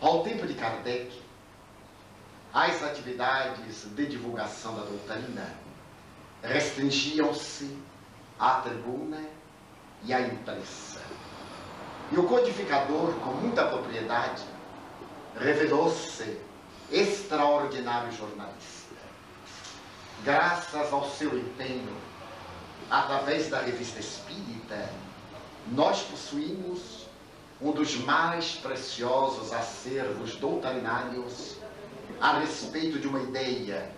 Ao tempo de Kardec, as atividades de divulgação da doutrina restringiam-se à tribuna e à imprensa. E o codificador, com muita propriedade, revelou-se extraordinário jornalista. Graças ao seu empenho, através da Revista Espírita, nós possuímos um dos mais preciosos acervos doutrinários a respeito de uma ideia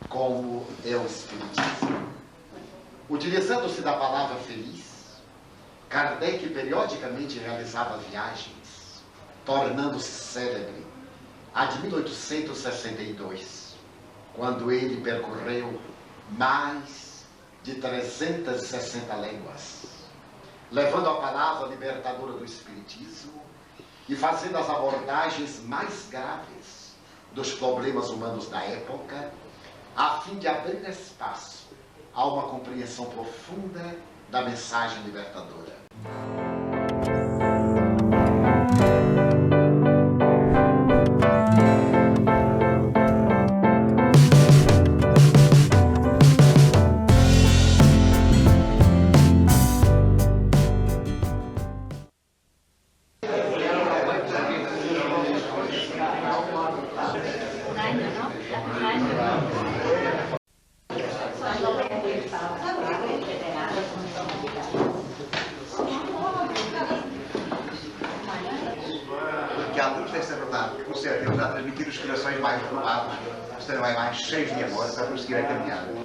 como é o Espiritismo. Utilizando-se da palavra feliz, Kardec periodicamente realizava viagens, tornando-se célebre a de 1862, quando ele percorreu mais de 360 léguas, levando a palavra libertadora do Espiritismo e fazendo as abordagens mais graves dos problemas humanos da época, a fim de abrir espaço a uma compreensão profunda da mensagem libertadora. Transmitir os corações mais renovados, estarem mais cheios de amor para prosseguir a caminhada.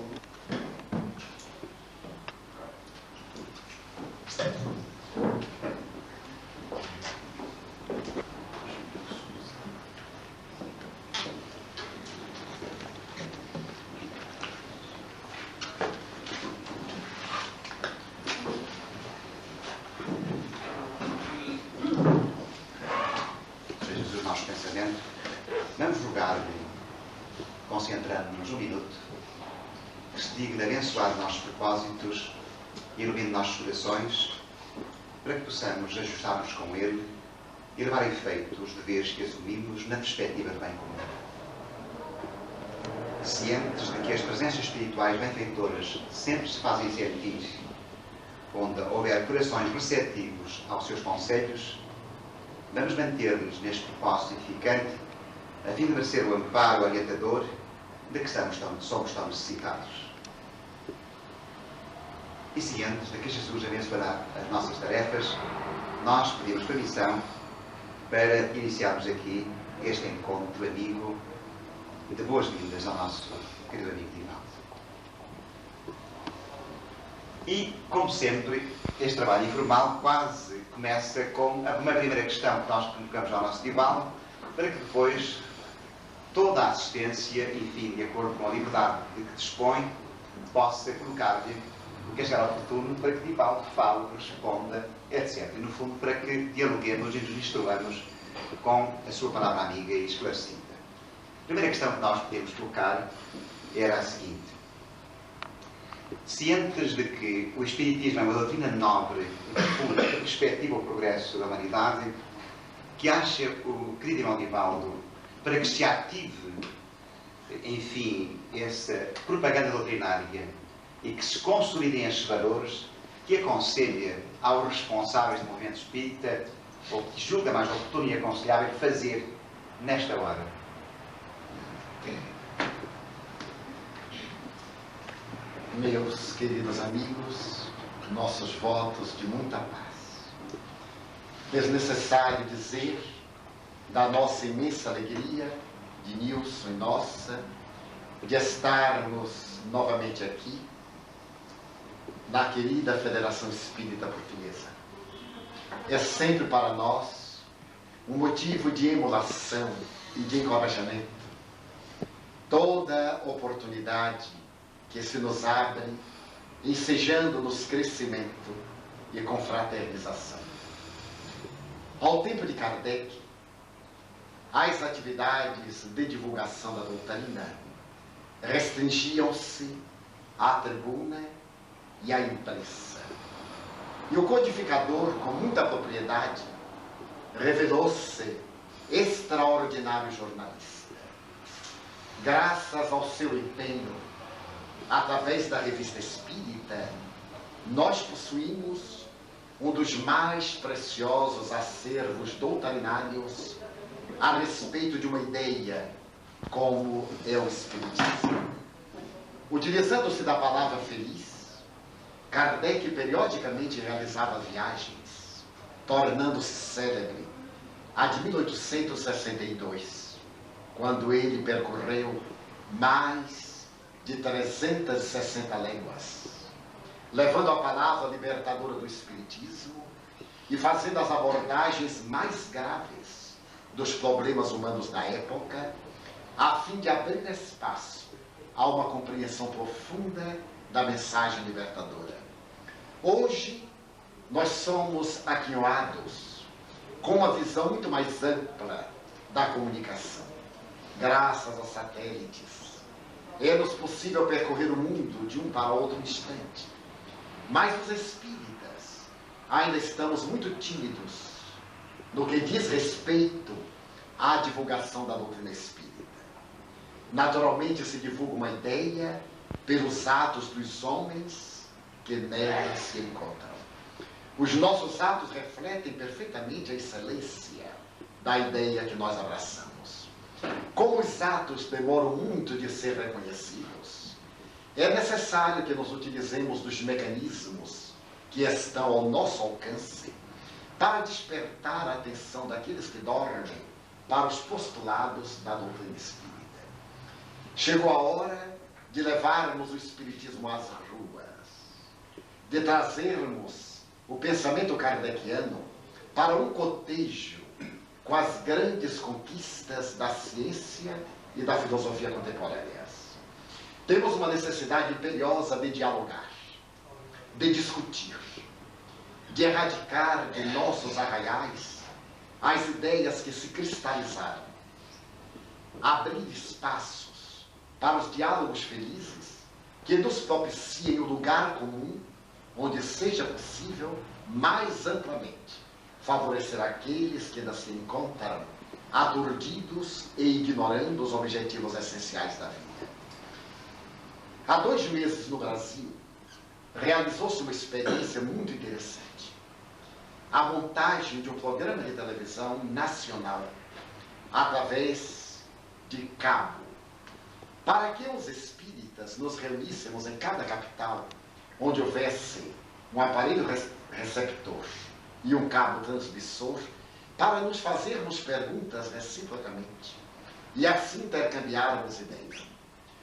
Vamos rogar, concentrando-nos um minuto, que se digne abençoar os nossos propósitos e ilumine nossos corações, para que possamos ajustar-nos com Ele e levar a efeito os deveres que assumimos na perspectiva do bem comum. Cientes de que as presenças espirituais benfeitoras sempre se fazem sentir, onde houver corações receptivos aos seus conselhos, vamos manter-nos neste propósito edificante, a fim de merecer o amparo orientador de que somos tão necessitados. E cientes de que Jesus abençoará as nossas tarefas, nós pedimos permissão para iniciarmos aqui este encontro amigo de boas-vindas ao nosso querido amigo Divaldo. E, como sempre, este trabalho informal quase começa com uma primeira questão que nós colocamos ao nosso Divaldo, para que depois toda a assistência, enfim, de acordo com a liberdade de que dispõe, possa colocar-lhe o que achar oportuno para que Divaldo fale, responda, etc. E, no fundo, para que dialoguemos e nos instruamos com a sua palavra amiga e esclarecida. A primeira questão que nós podemos colocar era a seguinte: cientes de que o Espiritismo é uma doutrina nobre e profunda que perspectiva o progresso da humanidade, que acha o querido irmão Divaldo para que se ative, enfim, essa propaganda doutrinária e que se consolidem esses valores, que aconselha aos responsáveis do movimento espírita, ou que julga mais oportuno e aconselhável fazer nesta hora? Meus queridos amigos, nossos votos de muita paz. Desnecessário dizer da nossa imensa alegria, de Nilson e nossa, de estarmos novamente aqui na querida Federação Espírita Portuguesa. É sempre para nós um motivo de emulação e de encorajamento toda oportunidade que se nos abre, ensejando-nos crescimento e confraternização. Ao tempo de Kardec, as atividades de divulgação da doutrina restringiam-se à tribuna e à imprensa. E o codificador, com muita propriedade, revelou-se extraordinário jornalista. Graças ao seu empenho, através da Revista Espírita, nós possuímos um dos mais preciosos acervos doutrinários a respeito de uma ideia como é o Espiritismo. Utilizando-se da palavra feliz, Kardec periodicamente realizava viagens, tornando-se célebre a de 1862, quando ele percorreu mais de 360 léguas, levando a palavra libertadora do Espiritismo e fazendo as abordagens mais graves dos problemas humanos da época, a fim de abrir espaço a uma compreensão profunda da mensagem libertadora. Hoje, nós somos aquinhoados com uma visão muito mais ampla da comunicação. Graças aos satélites, é-nos possível percorrer o mundo de um para outro instante. Mas os espíritas ainda estamos muito tímidos no que diz respeito à divulgação da doutrina espírita. Naturalmente se divulga uma ideia pelos atos dos homens que nela se encontram. Os nossos atos refletem perfeitamente a excelência da ideia que nós abraçamos. Como os atos demoram muito de ser reconhecidos, é necessário que nos utilizemos dos mecanismos que estão ao nosso alcance para despertar a atenção daqueles que dormem para os postulados da doutrina espírita. Chegou a hora de levarmos o Espiritismo às ruas, de trazermos o pensamento kardeciano para um cotejo com as grandes conquistas da ciência e da filosofia contemporâneas. Temos uma necessidade imperiosa de dialogar, de discutir, de erradicar de nossos arraiais as ideias que se cristalizaram, abrir espaços para os diálogos felizes que nos propiciem o lugar comum onde seja possível, mais amplamente, favorecer aqueles que ainda se encontram aturdidos e ignorando os objetivos essenciais da vida. Há 2 meses no Brasil, realizou-se uma experiência muito interessante. A montagem de um programa de televisão nacional através de cabo, para que os espíritas nos reuníssemos em cada capital onde houvesse um aparelho receptor e um cabo transmissor, para nos fazermos perguntas reciprocamente e assim intercambiarmos ideias.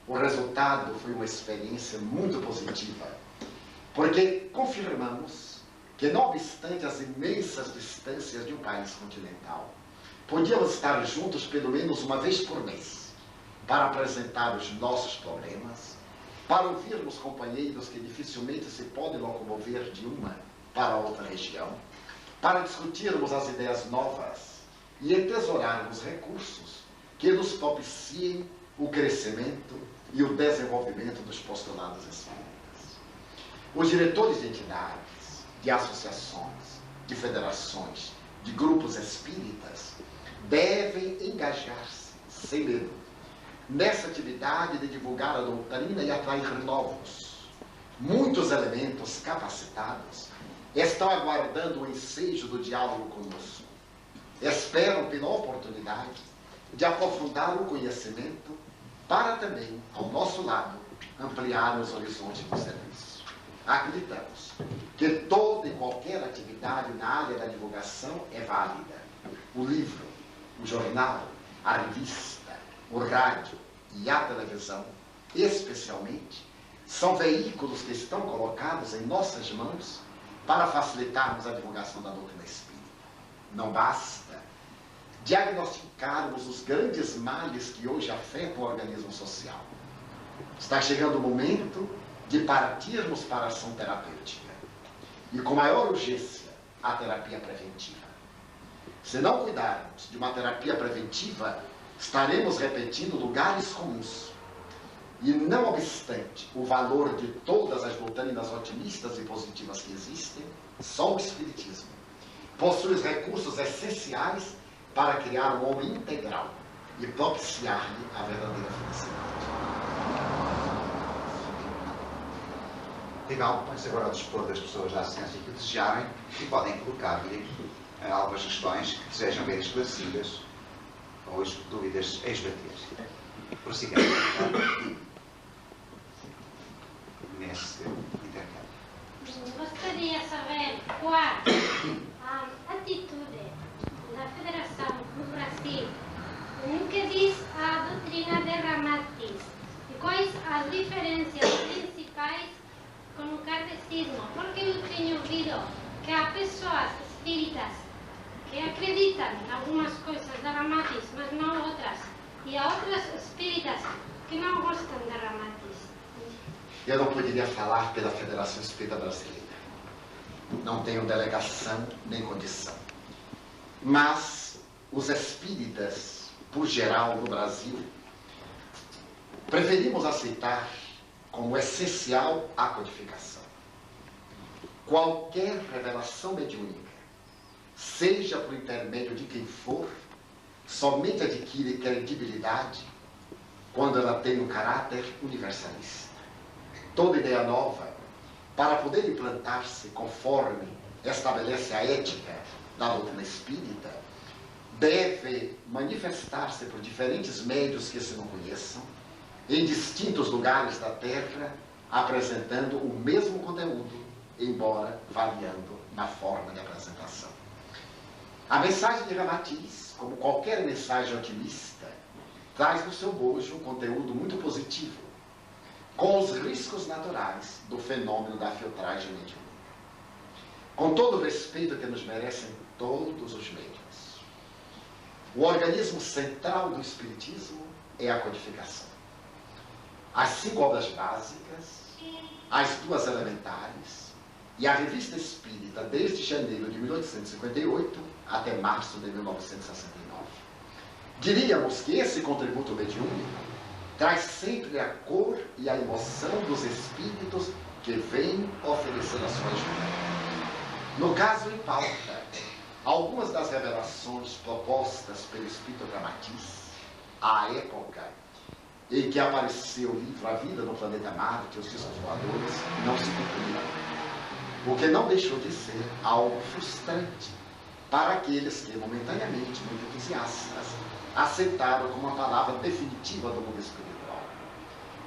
O resultado foi uma experiência muito positiva, porque confirmamos que, não obstante as imensas distâncias de um país continental, podíamos estar juntos pelo menos uma vez por mês para apresentar os nossos problemas, para ouvirmos companheiros que dificilmente se podem locomover de uma para outra região, para discutirmos as ideias novas e entesourarmos recursos que nos propiciem o crescimento e o desenvolvimento dos postulados espíritas. Os diretores de entidades, de associações, de federações, de grupos espíritas devem engajar-se sem medo nessa atividade de divulgar a doutrina e atrair novos. Muitos elementos capacitados estão aguardando o ensejo do diálogo conosco. Esperam pela oportunidade de aprofundar o conhecimento para também, ao nosso lado, ampliar os horizontes do serviço. Acreditamos que toda e qualquer atividade na área da divulgação é válida. O livro, o jornal, a revista, o rádio e a televisão, especialmente, são veículos que estão colocados em nossas mãos para facilitarmos a divulgação da doutrina espírita. Não basta diagnosticarmos os grandes males que hoje afetam o organismo social. Está chegando o momento de partirmos para a ação terapêutica. E com maior urgência, a terapia preventiva. Se não cuidarmos de uma terapia preventiva, estaremos repetindo lugares comuns. E não obstante o valor de todas as doutrinas otimistas e positivas que existem, só o Espiritismo possui os recursos essenciais para criar um homem integral e propiciar-lhe a verdadeira felicidade. Legal, põe-se agora ao dispor das pessoas da assistência que desejarem e podem colocar-lhe algumas questões que desejam ver esclarecidas ou dúvidas a esbater. Prossigamos nesse intercâmbio. Gostaria de saber qual a atitude da Federação no Brasil no que diz à doutrina de Ramatiz e quais as diferenças principais com o kardecismo, porque eu tenho ouvido que há pessoas espíritas que acreditam em algumas coisas da Ramatiz, mas não outras, e há outras espíritas que não gostam da Ramatiz. Eu não poderia falar pela Federação Espírita Brasileira. Não tenho delegação nem condição. Mas os espíritas, por geral, no Brasil, preferimos aceitar como essencial a codificação. Qualquer revelação mediúnica, seja por intermédio de quem for, somente adquire credibilidade quando ela tem um caráter universalista. Toda ideia nova, para poder implantar-se conforme estabelece a ética da doutrina espírita, deve manifestar-se por diferentes meios que se não conheçam, em distintos lugares da Terra, apresentando o mesmo conteúdo, embora variando na forma de apresentação. A mensagem de Ramatiz, como qualquer mensagem otimista, traz no seu bojo um conteúdo muito positivo, com os riscos naturais do fenômeno da filtragem mediúnica. Com todo o respeito que nos merecem todos os meios. O organismo central do Espiritismo é a codificação. As 5 obras básicas, as 2 elementares e a Revista Espírita desde janeiro de 1858 até março de 1969. Diríamos que esse contributo mediúnico traz sempre a cor e a emoção dos espíritos que vêm oferecer a sua ajuda. No caso em pauta, algumas das revelações propostas pelo Espírito Ramatiz, à época em que apareceu o livro A Vida no Planeta Marte e os Discos Voadores, não se cumpriram. O que não deixou de ser algo frustrante para aqueles que, momentaneamente muito entusiastas, aceitaram como uma palavra definitiva do mundo espiritual.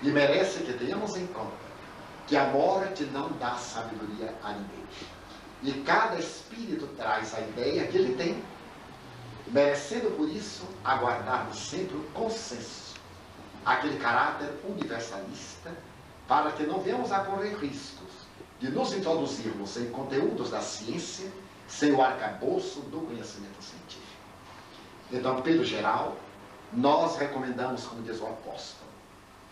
E merece que tenhamos em conta que a morte não dá sabedoria a ninguém. E cada espírito traz a ideia que ele tem, merecendo por isso aguardarmos sempre o consenso, aquele caráter universalista, para que não venhamos a correr riscos de nos introduzirmos em conteúdos da ciência sem o arcabouço do conhecimento científico. Então, pelo geral, nós recomendamos, como diz o apóstolo,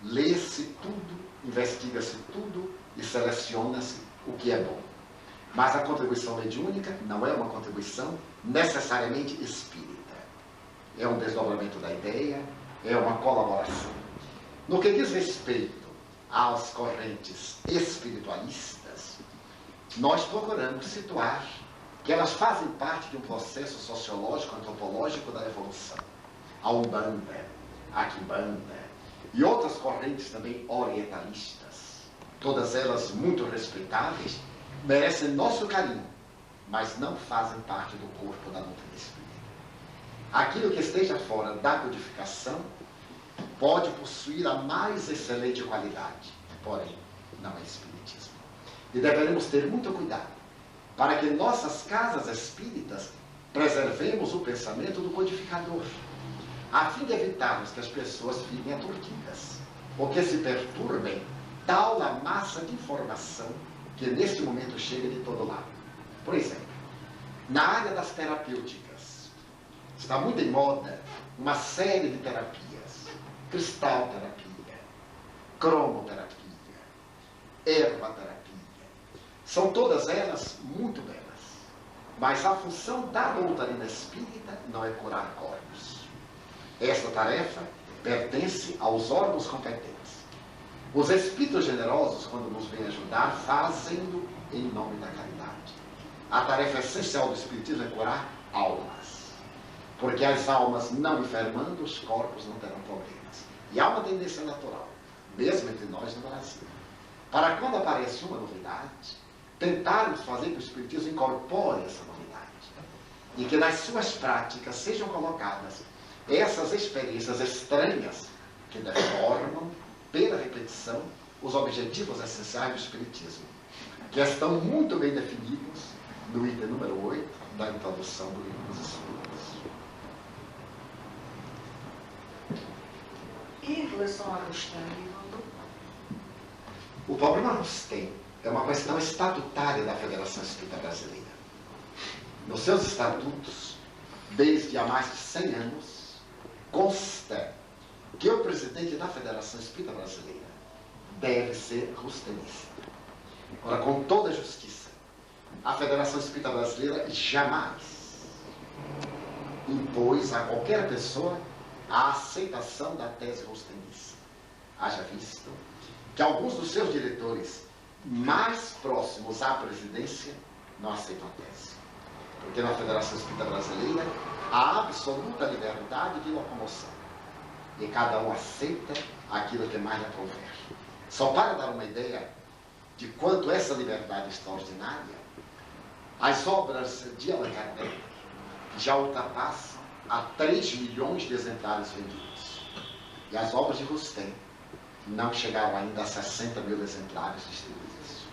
lê-se tudo, investiga-se tudo e seleciona-se o que é bom. Mas a contribuição mediúnica não é uma contribuição necessariamente espírita. É um desdobramento da ideia, é uma colaboração. No que diz respeito às correntes espiritualistas, nós procuramos situar que elas fazem parte de um processo sociológico, antropológico da evolução. A Umbanda, a Quimbanda e outras correntes também orientalistas, todas elas muito respeitáveis, merecem nosso carinho, mas não fazem parte do corpo da doutrina espírita. Aquilo que esteja fora da codificação pode possuir a mais excelente qualidade, porém, não é espiritismo. E deveremos ter muito cuidado para que em nossas casas espíritas preservemos o pensamento do codificador, a fim de evitarmos que as pessoas fiquem aturdidas, ou que se perturbem tal a massa de informação que neste momento chega de todo lado. Por exemplo, na área das terapêuticas, está muito em moda uma série de terapias: cristalterapia, cromoterapia, ervaterapia. São todas elas muito belas, mas a função da doutrina espírita não é curar corpos. Esta tarefa pertence aos órgãos competentes. Os espíritos generosos, quando nos vêm ajudar, fazem-no em nome da caridade. A tarefa essencial do espiritismo é curar almas. Porque as almas não enfermando, os corpos não terão problemas. E há uma tendência natural, mesmo entre nós no Brasil, para quando aparece uma novidade, tentarmos fazer que o Espiritismo incorpore essa novidade. E que nas suas práticas sejam colocadas essas experiências estranhas que deformam, pela repetição, os objetivos essenciais do Espiritismo, que estão muito bem definidos no item número 8 da introdução do Livro dos Espíritos. E em relação à Rustem, O problema Rustem é uma questão estatutária da Federação Espírita Brasileira. Nos seus estatutos, desde há mais de 100 anos, consta que o presidente da Federação Espírita Brasileira deve ser rustemista. Ora, com toda a justiça, a Federação Espírita Brasileira jamais impôs a qualquer pessoa a aceitação da tese rustemista. Haja visto que alguns dos seus diretores mais próximos à presidência não aceitam a tese. Porque na Federação Espírita Brasileira há absoluta liberdade de locomoção. E cada um aceita aquilo que mais lhe aprouver. Só para dar uma ideia de quanto essa liberdade é extraordinária, as obras de Allan Kardec já ultrapassam a 3 milhões de exemplares vendidos. E as obras de Rustem não chegaram ainda a 60 mil exemplares distribuídos.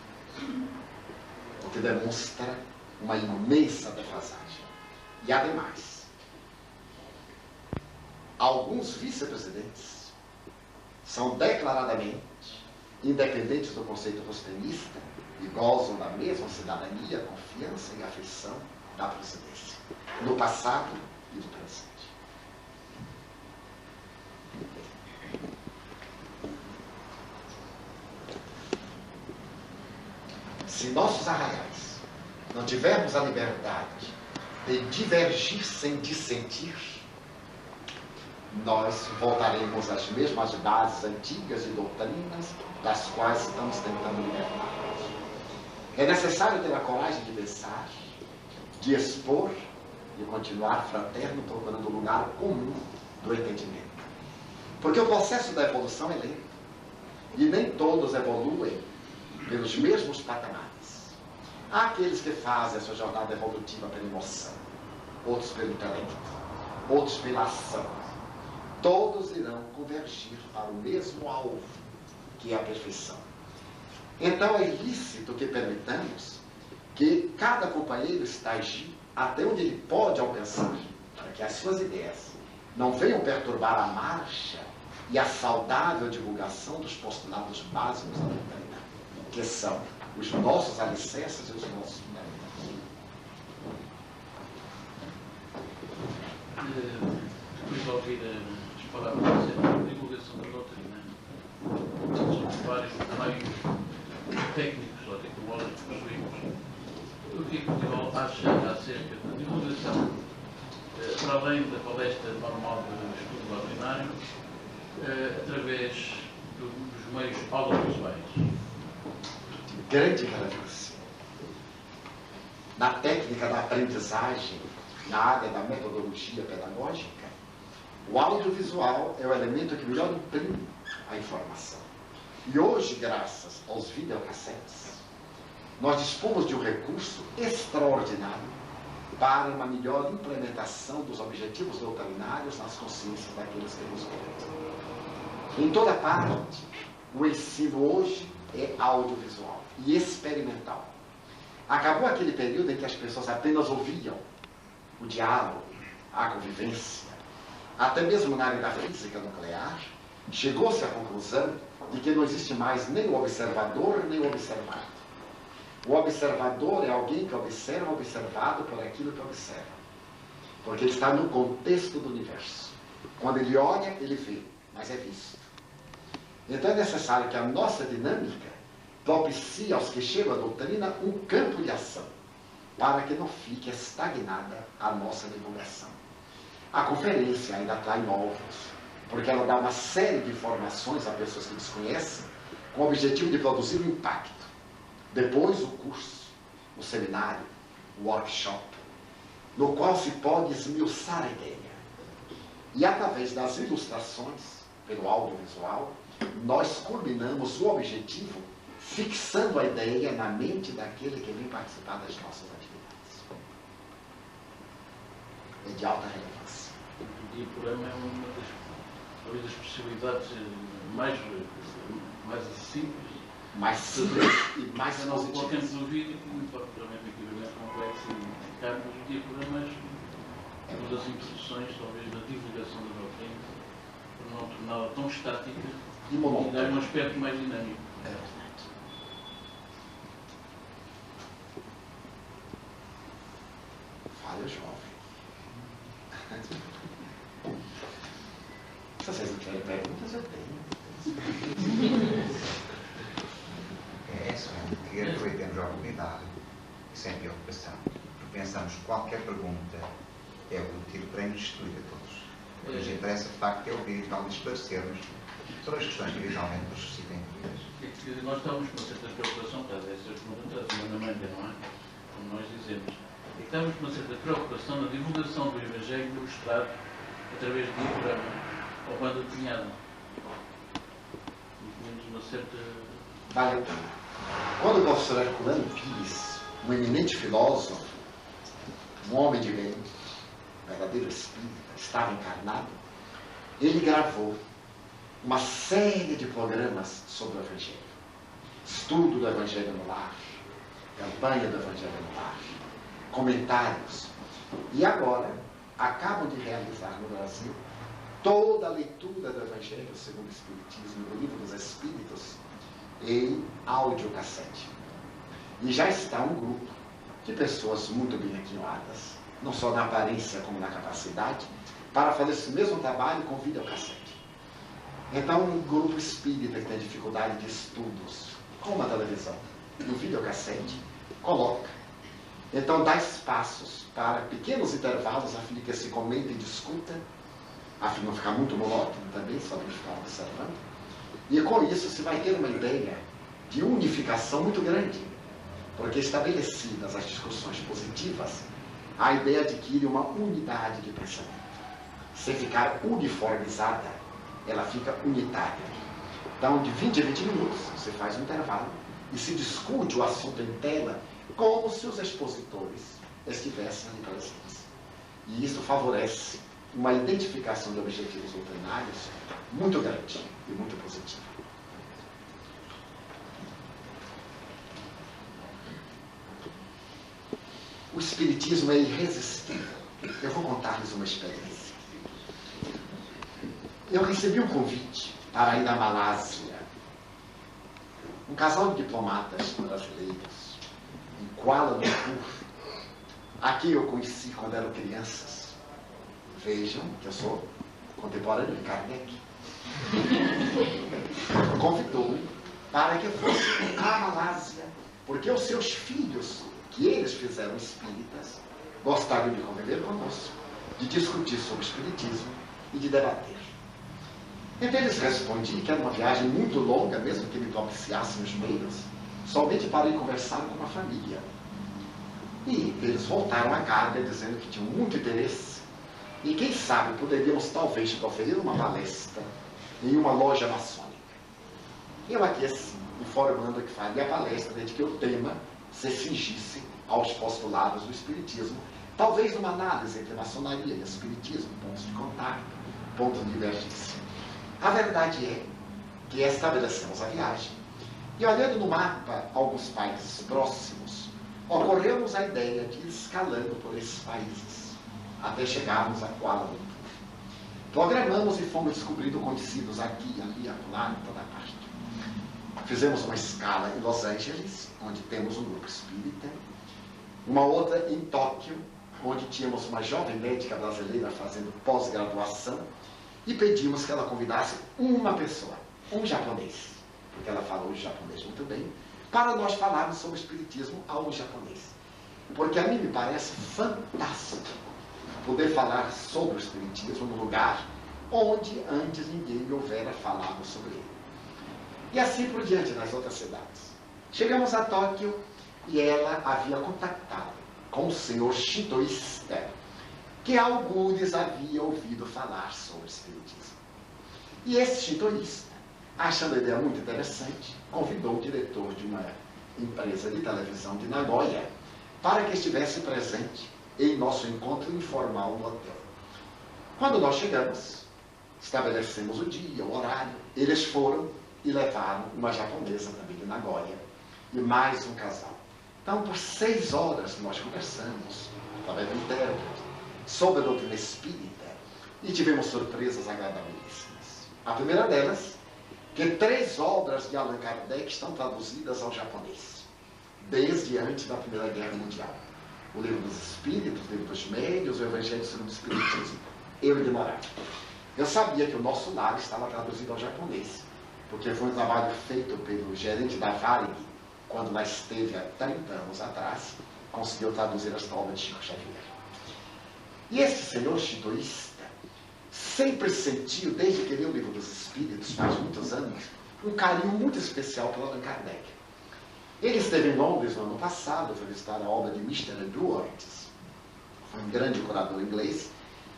O que demonstra uma imensa defasagem. E, ademais, alguns vice-presidentes são declaradamente independentes do conceito rustemista e gozam da mesma cidadania, confiança e afeição da presidência, no passado e no presente. Se nossos arraiais não tivermos a liberdade de divergir sem dissentir, nós voltaremos às mesmas bases antigas e doutrinas das quais estamos tentando libertar-nos. É necessário ter a coragem de pensar, de expor e continuar fraterno, procurando o lugar comum do entendimento. Porque o processo da evolução é lento e nem todos evoluem pelos mesmos patamares. Há aqueles que fazem a sua jornada evolutiva pela emoção, outros pelo intelecto, outros pela ação. Todos irão convergir para o mesmo alvo, que é a perfeição. Então é ilícito que permitamos que cada companheiro estagie até onde ele pode alcançar, para que as suas ideias não venham perturbar a marcha e a saudável divulgação dos postulados básicos da doutrina, que são os nossos alicerces e os nossos fundamentos. Depois de ouvir as palavras da divulgação da doutrina, temos vários meios técnicos ou tecnológicos que possuímos. O que Portugal acha acerca da divulgação, para além da palestra normal de estudo doutrinário, através dos meios audiovisuais? Grande relevância. Na técnica da aprendizagem, na área da metodologia pedagógica, o audiovisual é o elemento que melhor imprime a informação. E hoje, graças aos videocassetes, nós dispomos de um recurso extraordinário para uma melhor implementação dos objetivos doutrinários nas consciências daqueles que nos ouvem. Em toda parte, o ensino hoje é audiovisual e experimental. Acabou aquele período em que as pessoas apenas ouviam o diálogo, a convivência. Até mesmo na área da física nuclear, chegou-se à conclusão de que não existe mais nem o observador nem o observado. O observador é alguém que observa o observado por aquilo que observa. Porque ele está no contexto do universo. Quando ele olha, ele vê, mas é visto. Então é necessário que a nossa dinâmica propicie aos que chegam à doutrina um campo de ação, para que não fique estagnada a nossa divulgação. A conferência ainda atrai novos, porque ela dá uma série de informações a pessoas que desconhecem, com o objetivo de produzir um impacto. Depois o curso, o seminário, o workshop. no qual se pode esmiuçar a ideia. E através das ilustrações, pelo audiovisual, nós culminamos o objetivo fixando a ideia na mente daquele que vem participar das nossas atividades. É de alta relevância. O diaporama é uma das possibilidades mais simples. Mais simples e mais positivas. Nós colocamos positivas. o vídeo, que muito provavelmente equipamento complexo e caro, mas o diaporama é uma das introduções, talvez, da divulgação da doutrina, para não torná-la tão estática E dar um aspecto mais dinâmico. É verdade. Fala, jovem. Se vocês não tiverem perguntas, eu tenho. É só que aproveitemos a oportunidade, sem preocupação, porque pensamos que qualquer pergunta é útil para nos instruir a todos. O que nos interessa, de facto, é ouvir e talvez esclarecermos sobre as questões que eventualmente nos suscitem dúvidas. Nós estávamos com uma certa preocupação, caso essas perguntas na manga, não é? Como nós dizemos. E estávamos com uma certa preocupação na divulgação do Evangelho ilustrado através de diaporama ou banda desenhada. E tínhamos uma certa... Vale a pena. Quando o professor Herculano Pires, um eminente filósofo, um homem de bem, verdadeiro espírita, estava encarnado, ele gravou uma série de programas sobre o Evangelho. Estudo do Evangelho no lar, campanha do Evangelho no lar, comentários. E agora, acabam de realizar no Brasil toda a leitura do Evangelho segundo o Espiritismo, do Livro dos Espíritos, em audiocassete. E já está um grupo de pessoas muito bem aquinhoadas, não só na aparência como na capacidade, para fazer esse mesmo trabalho com videocassete. Então, um grupo espírita que tem dificuldade de estudos com uma televisão e o videocassete, coloca. Então, dá espaços para pequenos intervalos a fim de que se comenta e discuta, a fim de não ficar muito monótono também, só de ficar observando. E com isso se vai ter uma ideia de unificação muito grande, porque estabelecidas as discussões positivas, a ideia adquire uma unidade de pensamento. Se ficar uniformizada, ela fica unitária. Então, de 20 a 20 minutos, você faz um intervalo e se discute o assunto em tela como se os expositores estivessem ali presentes. E isso favorece uma identificação de objetivos doutrinários muito grande e muito positiva. O Espiritismo é irresistível. Eu vou contar-lhes uma experiência. Eu recebi um convite para ir à Malásia. Um casal de diplomatas brasileiros, em Kuala Lumpur. Aqui eu conheci quando eram crianças. Vejam que eu sou contemporâneo de Kardec. Convidou-me para que eu fosse à Malásia, porque os seus filhos, que eles fizeram espíritas, gostariam de conviver conosco, de discutir sobre espiritismo e de debater. Então eles respondi que era uma viagem muito longa, mesmo que me propiciassem os meios, somente para ir conversar com uma família. E eles voltaram a carga dizendo que tinham muito interesse e quem sabe poderíamos talvez proferir uma palestra em uma loja maçônica. Eu aqui assim, informando que faria a palestra desde que o tema se cingisse aos postulados do Espiritismo, talvez uma análise entre maçonaria e Espiritismo, pontos de contato, pontos de divergência. A verdade é que estabelecemos a viagem e, olhando no mapa alguns países próximos, ocorreu-nos a ideia de ir escalando por esses países até chegarmos a Kuala Lumpur. Programamos e fomos descobrindo conhecidos aqui, ali, acolá, em toda parte. Fizemos uma escala em Los Angeles, onde temos um grupo espírita, uma outra em Tóquio, onde tínhamos uma jovem médica brasileira fazendo pós-graduação, e pedimos que ela convidasse uma pessoa, um japonês, porque ela falou o japonês muito bem, para nós falarmos sobre o espiritismo ao japonês. Porque a mim me parece fantástico poder falar sobre o espiritismo no lugar onde antes ninguém me houvera falado sobre ele. E assim por diante nas outras cidades. Chegamos a Tóquio e ela havia contactado com um senhor shintoísta que alguns haviam ouvido falar sobre o espiritismo. E esse shintoísta, achando a ideia muito interessante, convidou o diretor de uma empresa de televisão de Nagoya para que estivesse presente em nosso encontro informal no hotel. Quando nós chegamos, estabelecemos o dia, o horário, eles foram e levaram uma japonesa também de Nagoya e mais um casal. Então, por 6 horas nós conversamos, através do intérprete, sobre a doutrina espírita e tivemos surpresas agradabilíssimas. A primeira delas, que 3 obras de Allan Kardec estão traduzidas ao japonês, desde antes da Primeira Guerra Mundial. O Livro dos Espíritos, o Livro dos Médiuns, o Evangelho segundo o Espiritismo. Eu ignorava. Eu sabia que o Nosso Lar estava traduzido ao japonês, porque foi um trabalho feito pelo gerente da Varig, quando lá esteve há 30 anos atrás, conseguiu traduzir esta obra de Chico Xavier. E esse senhor shintoísta sempre sentiu, desde que leu o Livro dos Espíritos, faz muitos anos, um carinho muito especial pelo Allan Kardec. Ele esteve em Londres no ano passado, foi visitar a obra de Mr. Edwards, foi um grande curador inglês,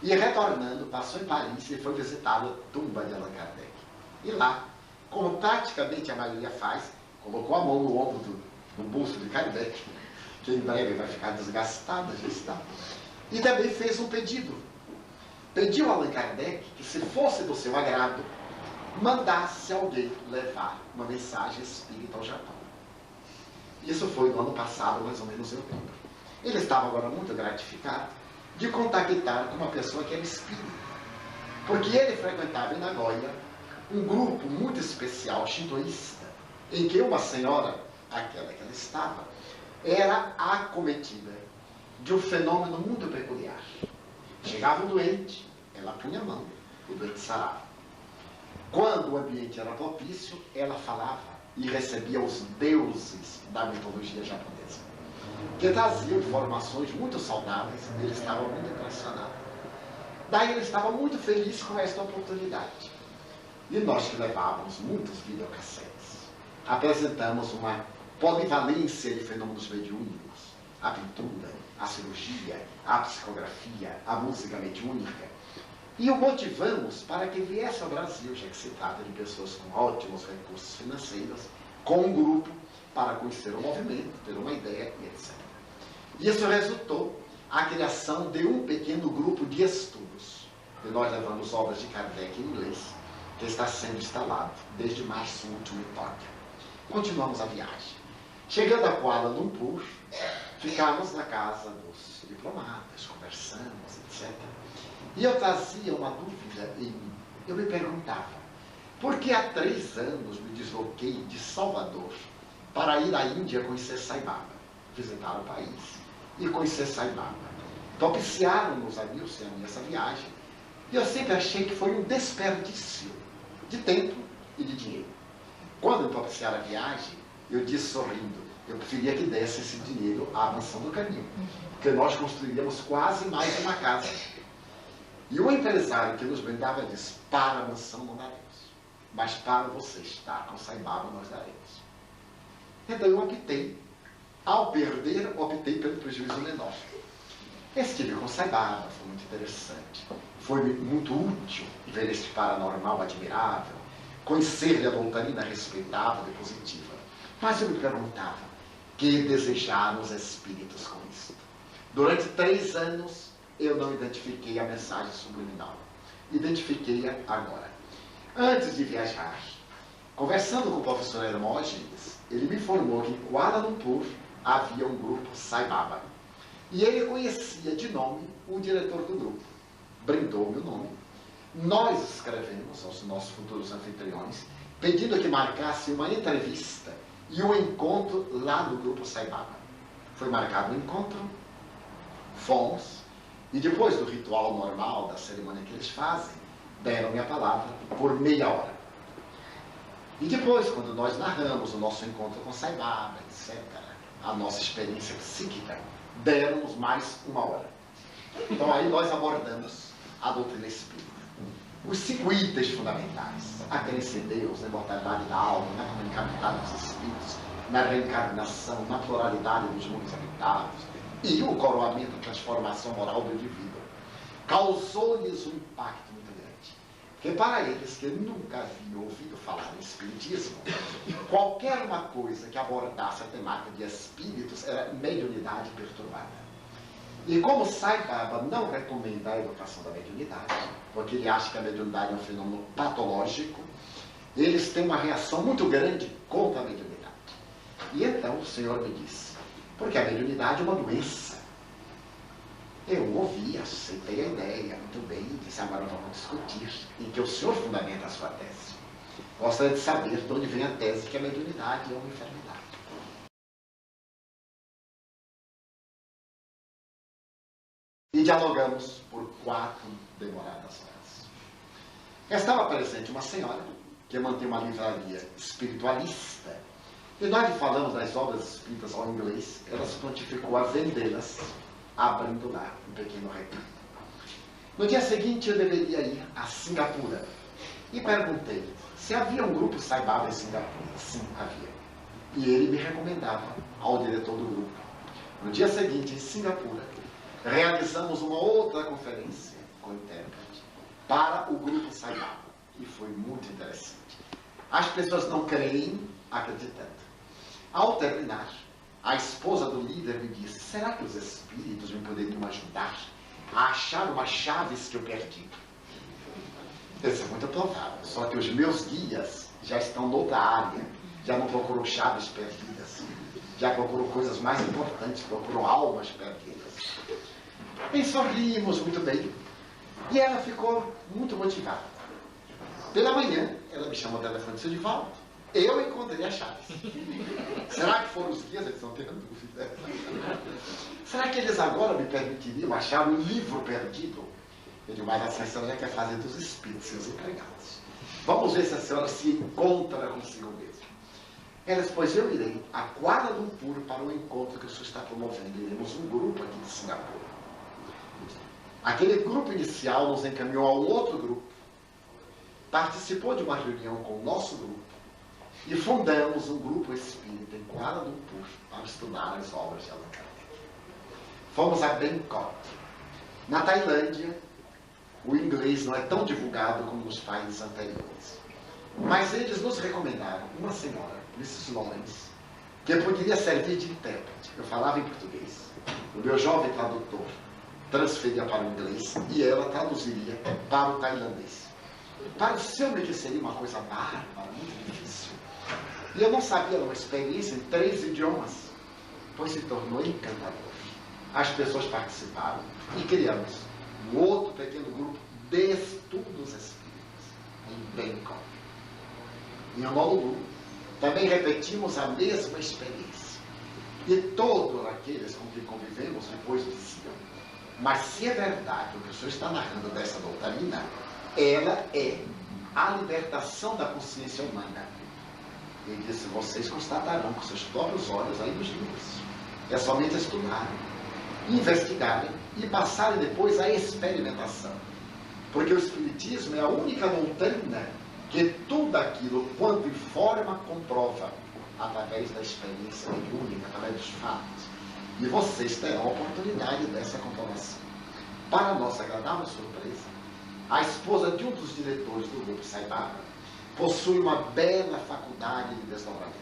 e retornando, passou em Paris e foi visitar a tumba de Allan Kardec. E lá, como praticamente a maioria faz, colocou a mão no ombro no bolso de Kardec, que em breve vai ficar desgastada, já está. E também fez um pedido. Pediu a Allan Kardec que, se fosse do seu agrado, mandasse alguém levar uma mensagem espírita ao Japão. Isso foi no ano passado, mais ou menos em outubro. Ele estava agora muito gratificado de contactar com uma pessoa que era espírita, porque ele frequentava em Nagoya um grupo muito especial, shintoísta, em que uma senhora, aquela que ela estava, era acometida de um fenômeno muito peculiar. Chegava um doente, ela punha a mão, o doente sarava. Quando o ambiente era propício, ela falava e recebia os deuses da mitologia japonesa, que traziam informações muito saudáveis. Ele estava muito impressionado. Daí ele estava muito feliz com esta oportunidade. E nós que levávamos muitos videocassetes, apresentamos uma polivalência de fenômenos mediúnicos, a pintura, a cirurgia, a psicografia, a música mediúnica, e o motivamos para que viesse ao Brasil, já que se trata de pessoas com ótimos recursos financeiros, com um grupo para conhecer o movimento, ter uma ideia e etc. Isso resultou a criação de um pequeno grupo de estudos, e nós levamos obras de Kardec em inglês, que está sendo instalado desde março último em Tóquio. Continuamos a viagem. Chegando a Kuala Lumpur, ficamos na casa dos diplomatas, conversamos, etc. E eu trazia uma dúvida em mim. Eu me perguntava, por que há 3 anos me desloquei de Salvador para ir à Índia conhecer Sai Baba, visitar o país e conhecer Sai Baba? Propiciaram-nos a Nilce e a mim essa viagem, e eu sempre achei que foi um desperdício de tempo e de dinheiro. Quando me propiciaram a viagem, eu disse sorrindo, eu preferia que desse esse dinheiro à Mansão do Caminho, porque nós construiríamos quase mais uma casa. E o empresário que nos brindava disse, para a mansão não daremos, mas para você estar com Sai Baba nós daremos. Então eu optei, ao perder, optei pelo prejuízo menor. Estive com Sai Baba, foi muito interessante, foi muito útil ver este paranormal admirável, conhecer a doutrina respeitável e positiva. Mas eu me perguntava, que desejaram os espíritos com isso? Durante 3 anos, eu não identifiquei a mensagem subliminal. Identifiquei-a agora. Antes de viajar, conversando com o professor Hermógenes, ele me informou que em Kuala Lumpur havia um grupo Sai Baba. E ele conhecia de nome o diretor do grupo. Brindou-me o nome. Nós escrevemos aos nossos futuros anfitriões, pedindo que marcasse uma entrevista e um encontro lá no grupo Sai Baba. Foi marcado um encontro, fomos, e depois do ritual normal, da cerimônia que eles fazem, deram-me a palavra por meia hora. E depois, quando nós narramos o nosso encontro com Sai Baba, etc., a nossa experiência psíquica, deram-nos mais 1 hora. Então aí nós abordamos a doutrina espírita. Os 5 itens fundamentais, a crença em Deus, na imortalidade da alma, na comunicabilidade dos espíritos, na reencarnação, na pluralidade dos mundos habitados, e o coroamento da transformação moral do indivíduo causou-lhes um impacto muito grande. Porque para eles, que nunca haviam ouvido falar em espiritismo, qualquer uma coisa que abordasse a temática de espíritos era mediunidade perturbada. E como Sai Baba não recomenda a educação da mediunidade, porque ele acha que a mediunidade é um fenômeno patológico, eles têm uma reação muito grande contra a mediunidade. E então o Senhor me disse, porque a mediunidade é uma doença. Eu ouvi, aceitei a ideia, muito bem, e disse, agora vamos discutir, em que o Senhor fundamenta a sua tese. Gostaria de saber de onde vem a tese que a mediunidade é uma enfermidade. E dialogamos por 4 demoradas horas. Estava presente uma senhora que mantém uma livraria espiritualista, e nós lhe falamos das obras espíritas ao inglês, ela se prontificou a vendê-las, abrindo lá um pequeno retiro. No dia seguinte eu deveria ir a Singapura e perguntei se havia um grupo Sai Baba em Singapura. Sim, havia. E ele me recomendava ao diretor do grupo. No dia seguinte, em Singapura, realizamos uma outra conferência com intérprete para o grupo Sai Baba. E foi muito interessante. As pessoas não creem acreditando. Ao terminar, a esposa do líder me disse, será que os espíritos me poderiam ajudar a achar umas chaves que eu perdi? Isso é muito provável, só que os meus guias já estão noutra área, já não procuram chaves perdidas, já procuram coisas mais importantes, procuram almas perdidas. E sorrimos muito bem, e ela ficou muito motivada. Pela manhã, ela me chamou ao telefone e disse, Divaldo, eu encontrei as chaves. Será que foram os guias? Eles não têm dúvida. Será que eles agora me permitiriam achar um livro perdido? Eu digo, mas assim a senhora já quer fazer dos espíritos, seus empregados. Vamos ver se a senhora se encontra consigo mesmo. Ela disse, pois eu irei a Kuala Lumpur para o encontro que o senhor está promovendo. Iremos um grupo aqui de Singapura. Aquele grupo inicial nos encaminhou a um outro grupo, participou de uma reunião com o nosso grupo, e fundamos um grupo espírita em Kuala Lumpur para estudar as obras de Allan Kardec. Fomos a Bangkok. Na Tailândia, o inglês não é tão divulgado como nos países anteriores. Mas eles nos recomendaram uma senhora, Mrs. Lawrence, que poderia servir de intérprete. Eu falava em português. O meu jovem tradutor transferia para o inglês e ela traduziria para o tailandês. Pareceu-me que seria uma coisa bárbara, muito difícil. E eu não sabia, uma experiência em 3 idiomas, pois se tornou encantador. As pessoas participaram e criamos um outro pequeno grupo de estudos espíritas em Bangkok. Em Honolulu, também repetimos a mesma experiência. E todos aqueles com quem convivemos depois diziam, mas se é verdade o que o senhor está narrando dessa doutrina, ela é a libertação da consciência humana. Ele disse, vocês constatarão com seus próprios olhos aí nos livros. É somente estudarem, investigarem e passarem depois à experimentação. Porque o Espiritismo é a única doutrina que tudo aquilo, quanto informa, comprova através da experiência única, através dos fatos. E vocês terão a oportunidade dessa comprovação. Para nossa agradável surpresa, a esposa de um dos diretores do grupo Sai Baba possui uma bela faculdade de desdobramento.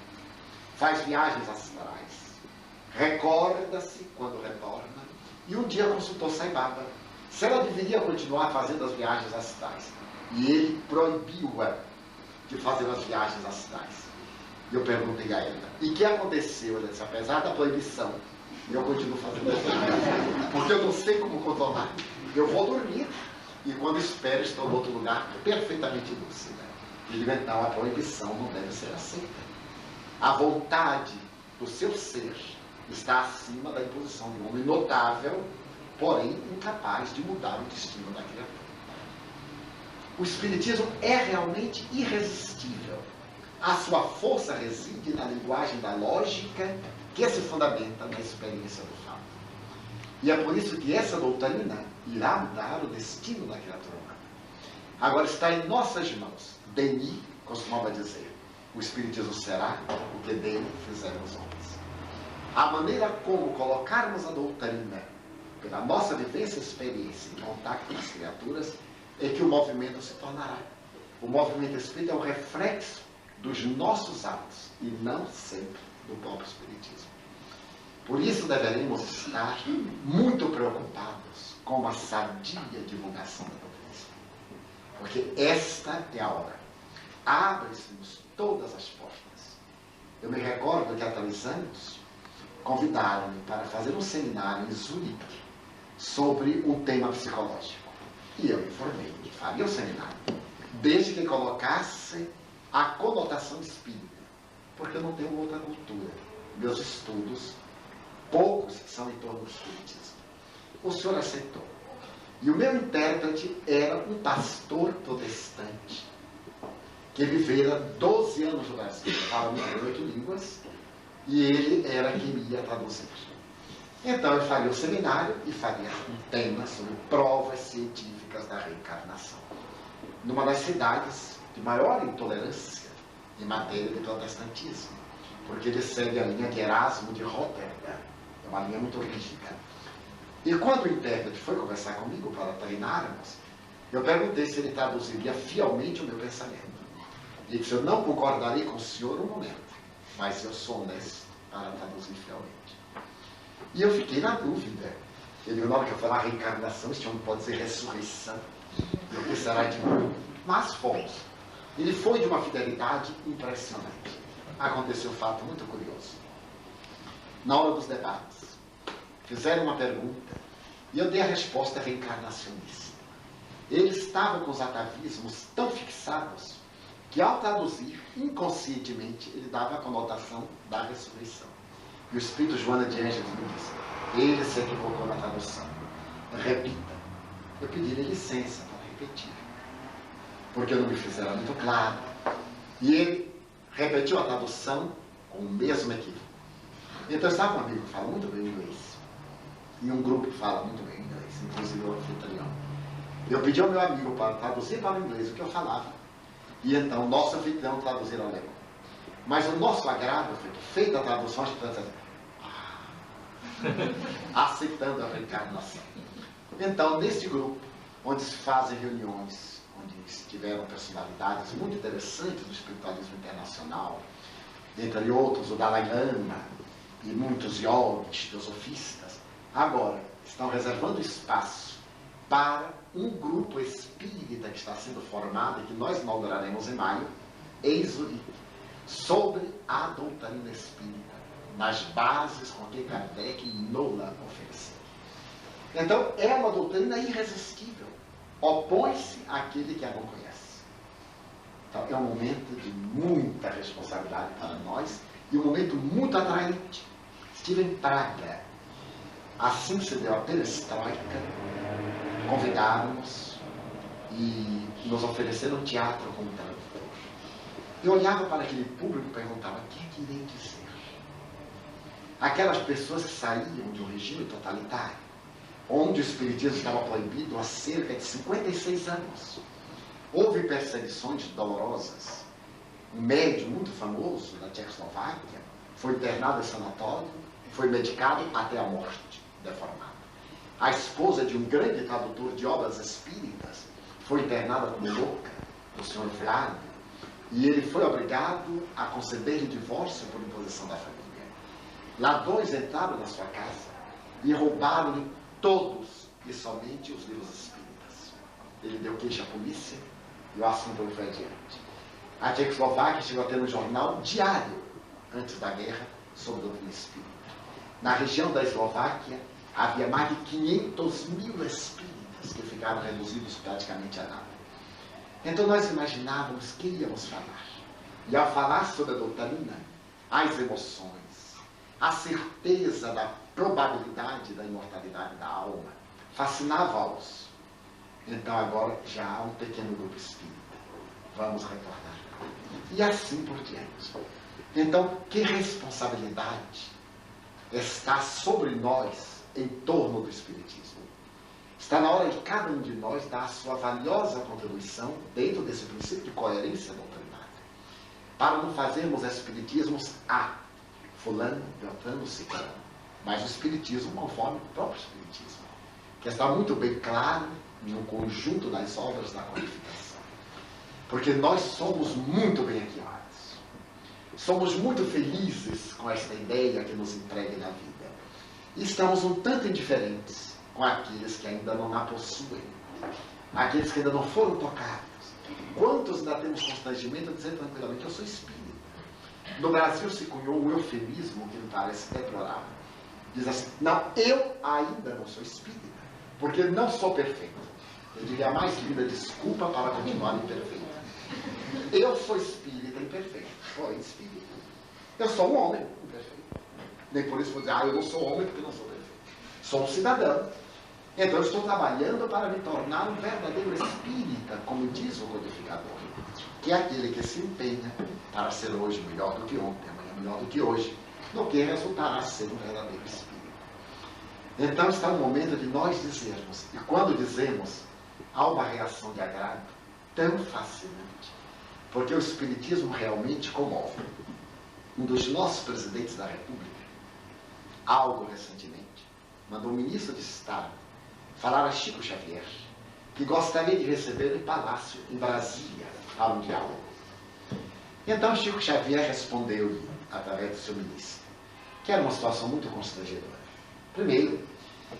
Faz viagens astrais. Recorda-se quando retorna. E um dia consultou Sai Baba se ela deveria continuar fazendo as viagens astrais. E ele proibiu-a de fazer as viagens astrais. E eu perguntei a ela, e o que aconteceu? Ela disse, apesar da proibição, eu continuo fazendo as viagens. Porque eu não sei como controlar. Eu vou dormir. E quando espero, estou em outro lugar perfeitamente lúcida. Ele digo, então, a proibição não deve ser aceita. A vontade do seu ser está acima da imposição de um homem notável, porém incapaz de mudar o destino da criatura. O Espiritismo é realmente irresistível. A sua força reside na linguagem da lógica que se fundamenta na experiência do fato. E é por isso que essa doutrina irá mudar o destino da criatura humana. Agora está em nossas mãos. Denis costumava dizer, o Espiritismo será o que dele fizeram os homens. a maneira como colocarmos a doutrina pela nossa vivência e experiência em contato com as criaturas é que o movimento se tornará. O movimento espírita é um reflexo dos nossos atos e não sempre do próprio espiritismo. Por isso deveremos estar muito preocupados com a sadia divulgação da doutrina espírita. Porque esta é a hora. Abre-se-nos todas as portas. Eu me recordo que há 3 anos convidaram-me para fazer um seminário em Zurique sobre um tema psicológico. E eu informei que faria o seminário, desde que colocasse a conotação espírita, porque eu não tenho outra cultura. Meus estudos, poucos são em torno do espiritismo. O senhor aceitou. E o meu intérprete era um pastor protestante, que vivera 12 anos no Brasil, falando 8 línguas, e ele era quem me ia traduzir. Então eu faria o seminário e faria um tema sobre provas científicas da reencarnação, numa das cidades de maior intolerância em matéria de protestantismo, porque ele segue a linha de Erasmo de Rotterdam, é uma linha muito rígida. E quando o intérprete foi conversar comigo para treinarmos, eu perguntei se ele traduziria fielmente o meu pensamento. Ele disse: eu não concordarei com o senhor um momento, mas eu sou honesto para traduzir fielmente. E eu fiquei na dúvida. Ele disse: na hora que eu falar reencarnação, este homem pode dizer ressurreição, o que será de mim? Mas fomos. Ele foi de uma fidelidade impressionante. Aconteceu um fato muito curioso. Na hora dos debates, fizeram uma pergunta e eu dei a resposta reencarnacionista. Ele estava com os atavismos tão fixados que, ao traduzir, inconscientemente, ele dava a conotação da ressurreição. E o Espírito Joana de Ângeles me disse: ele se equivocou na tradução. Repita. Eu pedi-lhe licença para repetir, porque não me fizeram muito claro. E ele repetiu a tradução com o mesmo equívoco. Então estava um amigo que fala muito bem inglês, e um grupo que fala muito bem inglês, inclusive o anfitrião. Eu pedi ao meu amigo para traduzir para o inglês o que eu falava, e então o nosso anfitrião traduzir ao alemão. Mas o nosso agrado foi que, feita a tradução, a gente está aceitando a reencarnação. Então, neste grupo, onde se fazem reuniões, onde se tiveram personalidades muito interessantes do espiritualismo internacional, dentre outros o Dalai Lama e muitos yogis, filosofistas, agora estão reservando espaço para um grupo espírita que está sendo formado e que nós inauguraremos em maio, em Zurique, sobre a doutrina espírita, nas bases com que Kardec Nola ofereceu. Então, é uma doutrina irresistível. Opõe-se àquele que a não conhece. Então, é um momento de muita responsabilidade para nós e um momento muito atraente. Estive em Praga. Assim que se deu a perestroika, convidaram-nos e nos ofereceram um teatro como tradutor. Eu olhava para aquele público e perguntava: o que é que irei dizer? Aquelas pessoas que saíam de um regime totalitário, onde o espiritismo estava proibido há cerca de 56 anos. Houve perseguições dolorosas. Um médium muito famoso da Tchecoslováquia foi internado em sanatório, foi medicado até a morte, deformado. A esposa de um grande tradutor de obras espíritas foi internada como louca, o senhor Flávio, e ele foi obrigado a conceder-lhe divórcio por imposição da família. Ladrões entraram na sua casa e roubaram-lhe todos e somente os livros espíritas. Ele deu queixa à polícia e o assunto não foi adiante. A Tchecoslováquia chegou a ter um jornal diário, antes da guerra, sobre a doutrina espírita. Na região da Eslováquia, havia mais de 500 mil espíritas que ficaram reduzidos praticamente a nada. Então nós imaginávamos que íamos falar. E ao falar sobre a doutrina, as emoções, a certeza da probabilidade da imortalidade da alma, fascinava-os. Então agora já há um pequeno grupo espírita. Vamos retornar. E assim por diante. Então, que responsabilidade está sobre nós em torno do espiritismo? Está na hora de cada um de nós dar a sua valiosa contribuição dentro desse princípio de coerência doutrinária, para não fazermos espiritismos fulano, beltrano, ciclano. Mas o Espiritismo, conforme o próprio Espiritismo, que está muito bem claro no conjunto das obras da codificação. Porque nós somos muito bem-aviados. Somos muito felizes com esta ideia que nos entregue na vida. E estamos um tanto indiferentes com aqueles que ainda não a possuem. Aqueles que ainda não foram tocados. Quantos ainda temos constrangimento a dizer tranquilamente, eu sou espírita? No Brasil se cunhou um eufemismo que me parece deplorável. Diz assim, não, eu ainda não sou espírita, porque não sou perfeito. Eu diria a mais linda desculpa para continuar imperfeito. Eu sou espírita imperfeito, porém espírita. Eu sou um homem imperfeito. Nem por isso vou dizer, eu não sou homem porque não sou perfeito. Sou um cidadão. Então eu estou trabalhando para me tornar um verdadeiro espírita, como diz o codificador, que é aquele que se empenha para ser hoje melhor do que ontem, amanhã melhor do que hoje, no que resultará ser um verdadeiro espírita. Então está o momento de nós dizermos, e quando dizemos, há uma reação de agrado tão fascinante, porque o Espiritismo realmente comove. Um dos nossos presidentes da República, algo recentemente, mandou o ministro de Estado falar a Chico Xavier, que gostaria de receber em palácio, em Brasília, para um diálogo. Então Chico Xavier respondeu-lhe, através do seu ministro, que era uma situação muito constrangedora. Primeiro,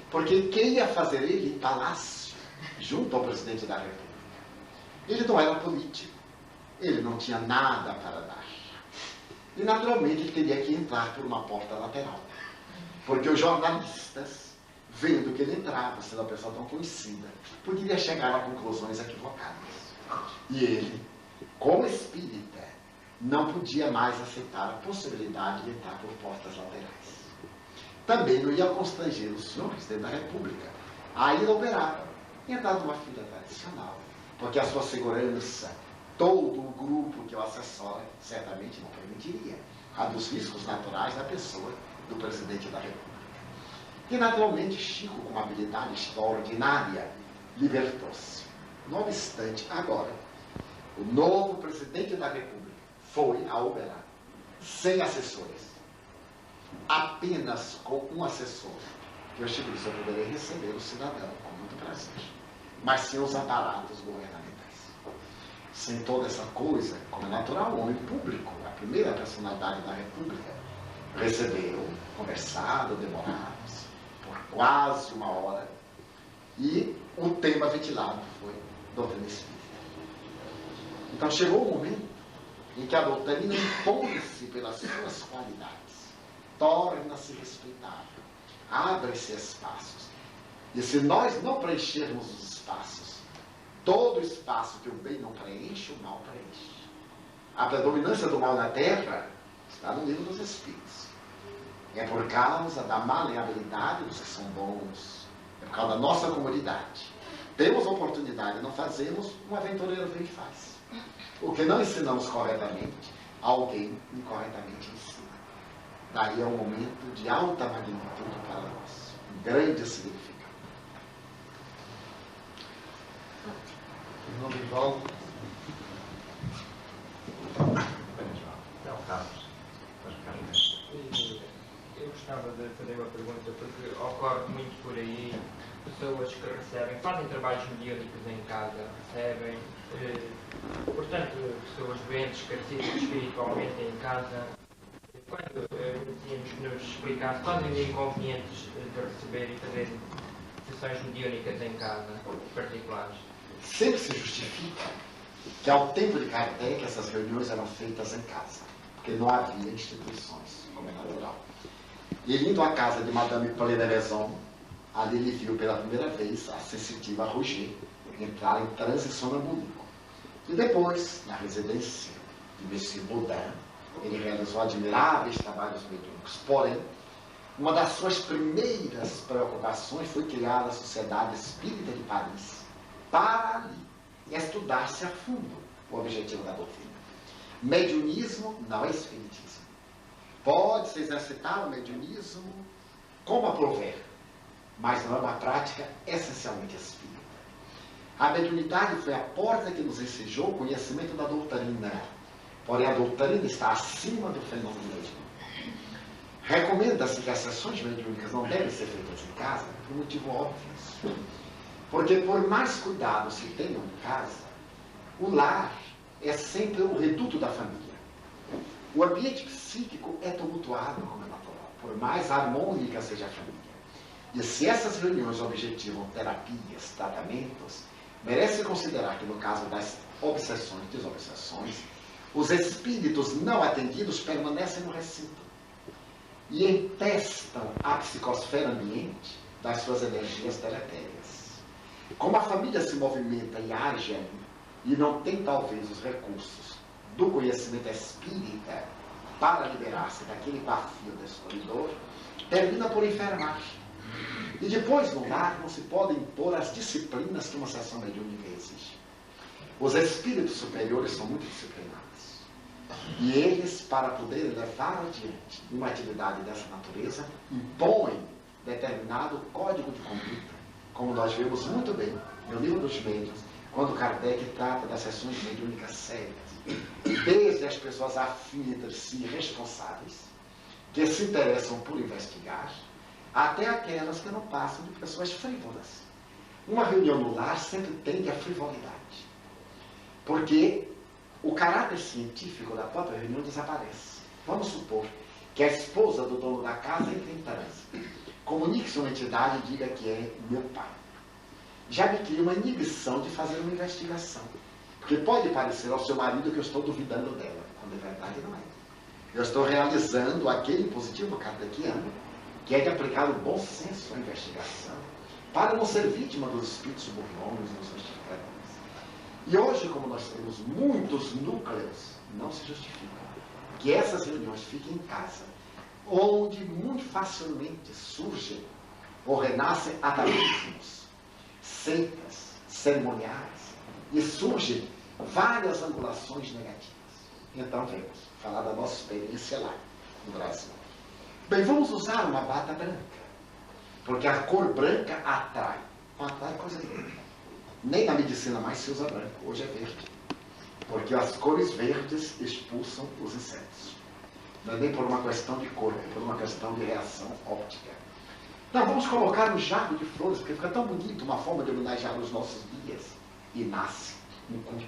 porque quem ia fazer ele em palácio, junto ao presidente da República? Ele não era político, ele não tinha nada para dar. E naturalmente ele teria que entrar por uma porta lateral, porque os jornalistas, vendo que ele entrava, sendo uma pessoa tão conhecida, poderia chegar a conclusões equivocadas. E ele, como espírita, não podia mais aceitar a possibilidade de entrar por portas laterais. Também não ia constranger o senhor presidente da República a ir operar e entrar numa fila tradicional, porque a sua segurança, todo o grupo que o assessora, certamente não permitiria, a dos riscos naturais da pessoa do presidente da República. E, naturalmente, Chico, com uma habilidade extraordinária, libertou-se. Não obstante, agora, o novo presidente da República foi a Uberá, sem assessores, apenas com um assessor, que eu Chico disse, eu poderei receber o cidadão com muito prazer, mas sem os aparatos governamentais. Sem toda essa coisa, como é natural, o homem público, a primeira personalidade da República, recebeu, conversado, demorado, quase uma hora, e o tema ventilado foi doutrina espírita. Então chegou o momento em que a doutrina impõe-se pelas suas qualidades, torna-se respeitável, abre-se espaços. E se nós não preenchermos os espaços, todo espaço que o bem não preenche, o mal preenche. A predominância do mal na Terra está no livro dos Espíritos. É por causa da maleabilidade dos que são bons. É por causa da nossa comodidade. Temos oportunidade, não fazemos, um aventureiro vem e faz. O que não ensinamos corretamente, alguém incorretamente ensina. Daí é um momento de alta magnitude para nós. Um grande significado. Irmão Divaldo. Não, Carlos. Eu gostava de fazer uma pergunta, porque ocorre muito por aí pessoas que recebem, fazem trabalhos mediúnicos em casa, recebem, portanto, pessoas doentes, esclarecidas espiritualmente em casa. Quando tínhamos que nos explicar quais os inconvenientes de receber e fazer sessões mediúnicas em casa, particulares. Sempre se justifica que ao tempo de Kardec essas reuniões eram feitas em casa, porque não havia instituições, como é natural. E indo à casa de Madame Pleine-Maison, ali ele viu pela primeira vez a sensitiva Roger entrar em transe sonambúlico. E depois, na residência de Monsieur Baudin, ele realizou admiráveis trabalhos mediúnicos. Porém, uma das suas primeiras preocupações foi criar a Sociedade Espírita de Paris para ali estudar-se a fundo o objetivo da doutrina. Mediunismo não é espiritismo. Pode-se exercitar o mediunismo como aprouver, mas não é uma prática essencialmente espírita. A mediunidade foi a porta que nos ensejou o conhecimento da doutrina. Porém, a doutrina está acima do fenômeno mediúnico. Recomenda-se que as sessões mediúnicas não devem ser feitas em casa, por um motivo óbvio. Porque por mais cuidado se tenham em casa, o lar é sempre o reduto da família. O ambiente psíquico é tumultuado, como é natural, por mais harmônica seja a família. E se essas reuniões objetivam terapias, tratamentos, merece considerar que no caso das obsessões e desobsessões, os espíritos não atendidos permanecem no recinto e empestam a psicosfera ambiente das suas energias deletérias. Como a família se movimenta e age ali, e não tem talvez os recursos do conhecimento espírita para liberar-se daquele bafio destruidor, termina por enfermar. E depois no lar não se podem impor as disciplinas que uma sessão mediúnica exige. Os espíritos superiores são muito disciplinados. E eles, para poderem levar adiante uma atividade dessa natureza, impõem determinado código de conduta, como nós vemos muito bem no Livro dos Médiuns, quando Kardec trata das sessões mediúnicas sérias, desde as pessoas afins entre si responsáveis, que se interessam por investigar, até aquelas que não passam de pessoas frívolas. Uma reunião no lar sempre tende à frivolidade, porque o caráter científico da própria reunião desaparece. Vamos supor que a esposa do dono da casa entre em transe, comunique-se uma entidade e diga que é meu pai. Já me cria uma inibição de fazer uma investigação, porque pode parecer ao seu marido que eu estou duvidando dela, quando é verdade não é. Eu estou realizando aquele positivo kardeciano, que é de aplicar o bom senso à investigação, para não ser vítima dos espíritos subornômios e dos justificadores. E hoje, como nós temos muitos núcleos, não se justifica que essas reuniões fiquem em casa, onde muito facilmente surgem ou renascem atavismos, seitas, cerimoniais, e surgem várias angulações negativas. Então vamos falar da nossa experiência lá no Brasil. Bem, vamos usar uma bata branca, porque a cor branca atrai. Não atrai coisa nenhuma. Nem na medicina mais se usa branco, hoje é verde. Porque as cores verdes expulsam os insetos. Não é nem por uma questão de cor, é por uma questão de reação óptica. Então vamos colocar um jarro de flores, porque fica tão bonito, uma forma de homenagear os nossos dias. E nasce um culto.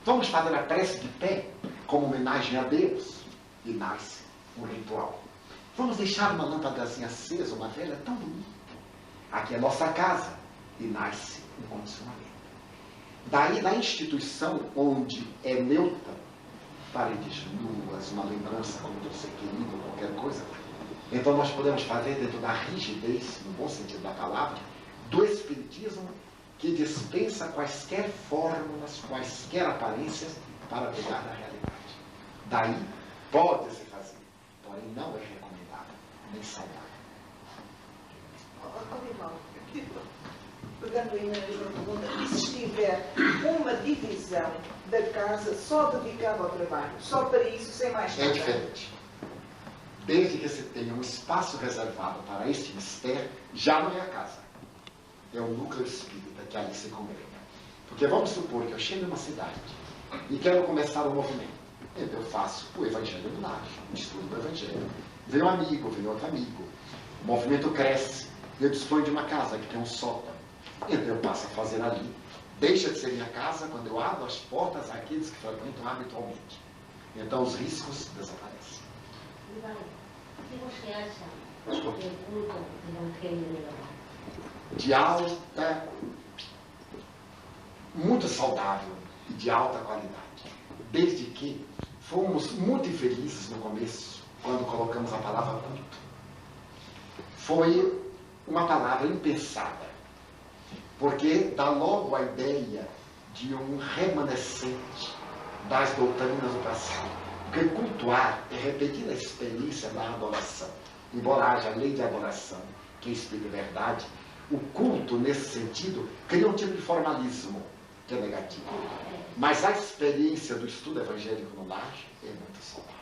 Vamos fazer a prece de pé, como homenagem a Deus. E nasce um ritual. Vamos deixar uma lâmpadazinha acesa, uma vela tão bonita. Aqui é a nossa casa. E nasce um condicionamento. Daí, da instituição onde é neutra, paredes nuas, uma lembrança como de ser querido, qualquer coisa, então nós podemos fazer dentro da rigidez, no bom sentido da palavra, do espiritismo que dispensa quaisquer fórmulas, quaisquer aparências para pegar na realidade. Daí, pode-se fazer, porém não é recomendado, nem saudável. Pegando aí na mesma pergunta, e se tiver uma divisão da casa só dedicada ao trabalho, só para isso, sem mais nada? É diferente. Desde que se tenha um espaço reservado para este mistério, já não é a casa. É o núcleo espírita que ali se congrega. Porque vamos supor que eu chego em uma cidade e quero começar um movimento. Então eu faço o evangelho do lar, estudo do evangelho. Vem um amigo, vem outro amigo. O movimento cresce. Eu disponho de uma casa que tem um sótão. Então eu passo a fazer ali. Deixa de ser minha casa quando eu abro as portas àqueles que frequentam habitualmente. Então os riscos desaparecem. O que você acha do culto do evangelho? De alta, muito saudável e de alta qualidade. Desde que fomos muito infelizes no começo, quando colocamos a palavra culto. Foi uma palavra impensada, porque dá logo a ideia de um remanescente das doutrinas do passado. Porque cultuar é repetir a experiência da adoração. Embora haja a lei de adoração, que explica a verdade, o culto, nesse sentido, cria um tipo de formalismo, que é negativo. Mas a experiência do estudo evangélico no lar é muito saudável.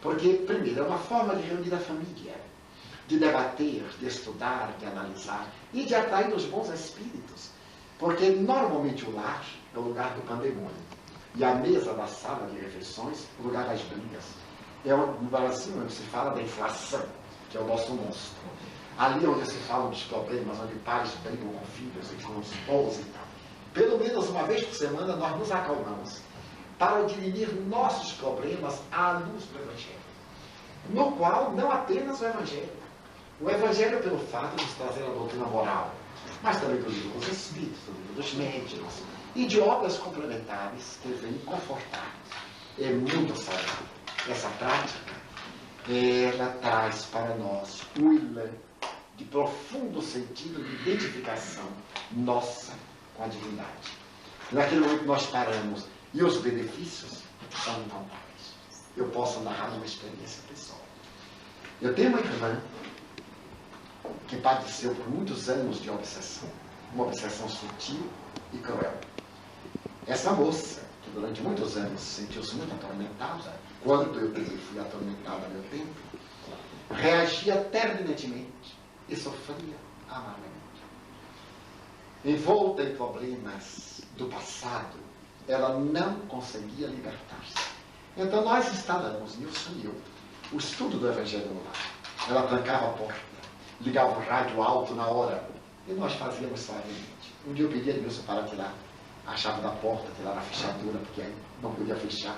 Porque, primeiro, é uma forma de reunir a família, de debater, de estudar, de analisar e de atrair os bons espíritos. Porque, normalmente, o lar é o lugar do pandemônio. E a mesa da sala de refeições, o lugar das brigas. no Brasil, onde se fala da inflação, que é o nosso monstro. Ali onde se fala dos problemas, onde pais brigam com filhos e com esposos e tal. Pelo menos uma vez por semana nós nos acalmamos para dirimir nossos problemas à luz do Evangelho. No qual, não apenas o Evangelho pelo fato de nos trazer a doutrina moral, mas também do livro dos Espíritos, do livro dos Médicos, e de obras complementares que vêm confortar. É muito saudável. Essa prática, ela traz para nós o ilã de profundo sentido de identificação nossa com a divindade. Naquele momento que nós paramos, e os benefícios são incontáveis. Eu posso narrar uma experiência pessoal. Eu tenho uma irmã que padeceu por muitos anos de obsessão, uma obsessão sutil e cruel. Essa moça, que durante muitos anos sentiu-se muito atormentada, quando eu também fui atormentada há meu tempo, reagia terminantemente e sofria amargamente. Envolta em problemas do passado, ela não conseguia libertar-se. Então nós instalamos, Nilson e eu, o estudo do Evangelho no lar. Ela trancava a porta, ligava o rádio alto na hora, e nós fazíamos suavemente. Um dia eu pedi a Nilson para tirar a chave da porta, tirar a fechadura, porque aí não podia fechar.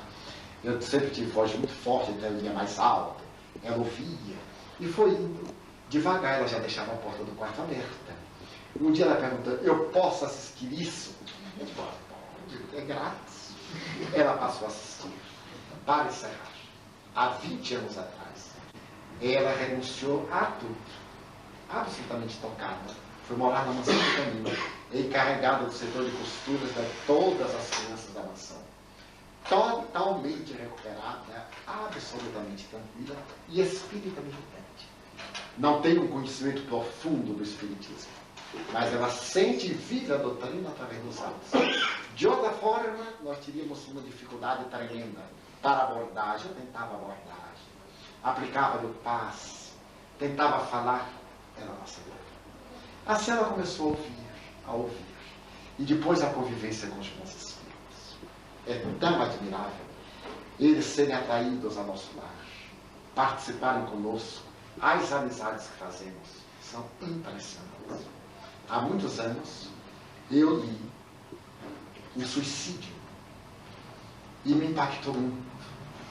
Eu sempre tive voz muito forte, então eu ia mais alta. Ela ouvia, e foi indo. Devagar ela já deixava a porta do quarto aberta. Um dia ela perguntou, eu posso assistir isso? Eu disse, pode, é grátis. Ela passou a assistir. Para encerrar, há 20 anos atrás, ela renunciou a tudo, absolutamente tocada. Foi morar na mansão do caminho, encarregada do setor de costuras de todas as crianças da mansão. Totalmente recuperada, absolutamente tranquila e espírita militante. Não tem um conhecimento profundo do espiritismo, mas ela sente e vive a doutrina através dos atos. De outra forma, nós teríamos uma dificuldade tremenda para a abordagem. Eu tentava abordagem, aplicava-lhe o passe, tentava falar, ela não sabia. Assim ela começou a ouvir, e depois a convivência com os bons espíritos. É tão admirável eles serem atraídos ao nosso lar, participarem conosco. As amizades que fazemos são impressionantes. Há muitos anos eu li um suicídio e me impactou muito.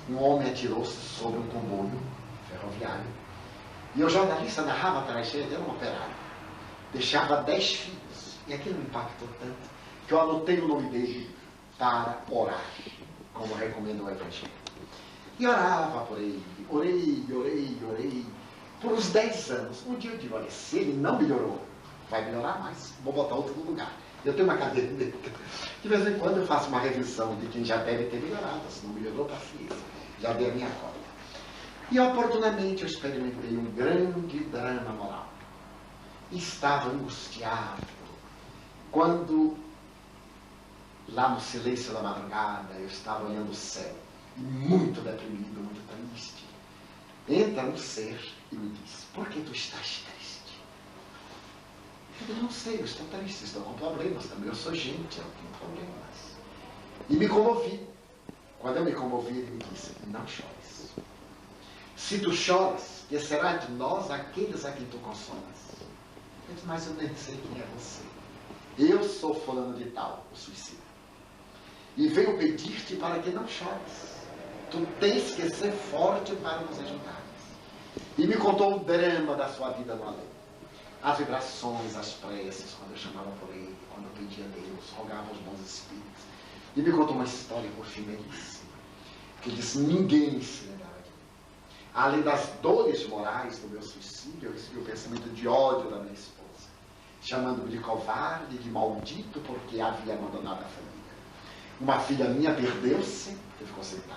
Um homem atirou-se sobre um comboio ferroviário e o jornalista narrava a tragédia. Era um operário, deixava 10 filhos, e aquilo me impactou tanto que eu anotei o nome dele para orar, como recomenda o Evangelho. E orava por ele, orei, por uns 10 anos. Um dia eu digo, olha, se ele não melhorou, vai melhorar mais, vou botar outro no lugar. Eu tenho uma caderneta, de vez em quando eu faço uma revisão de quem já deve ter melhorado. Se não melhorou, paciência, já dei a minha conta. E oportunamente eu experimentei um grande drama moral. Estava angustiado quando, lá no silêncio da madrugada, eu estava olhando o céu, e muito deprimido, muito triste. Entra um ser e me diz, por que tu estás triste? Eu não sei, eu estou triste, estou com problemas também, eu sou gente, eu tenho problemas. E me comovi. Quando eu me comovi, ele me disse, não chores. Se tu choras, que será de nós aqueles a quem tu consolas? Eu disse, mas eu nem sei quem é você. Eu sou fulano de tal, o suicida. E venho pedir-te para que não chores. Tu tens que ser forte para nos ajudares. E me contou o drama da sua vida no além. As vibrações, as preces, quando eu chamava por ele, quando eu pedia a Deus, rogava aos bons espíritos. E me contou uma história, por fim, belíssima. Que disse, ninguém se lembrava de mim. Além das dores morais do meu suicídio, eu recebi o pensamento de ódio da minha esposa, chamando-me de covarde, de maldito, porque havia abandonado a família. Uma filha minha perdeu-se, que ficou sem pai.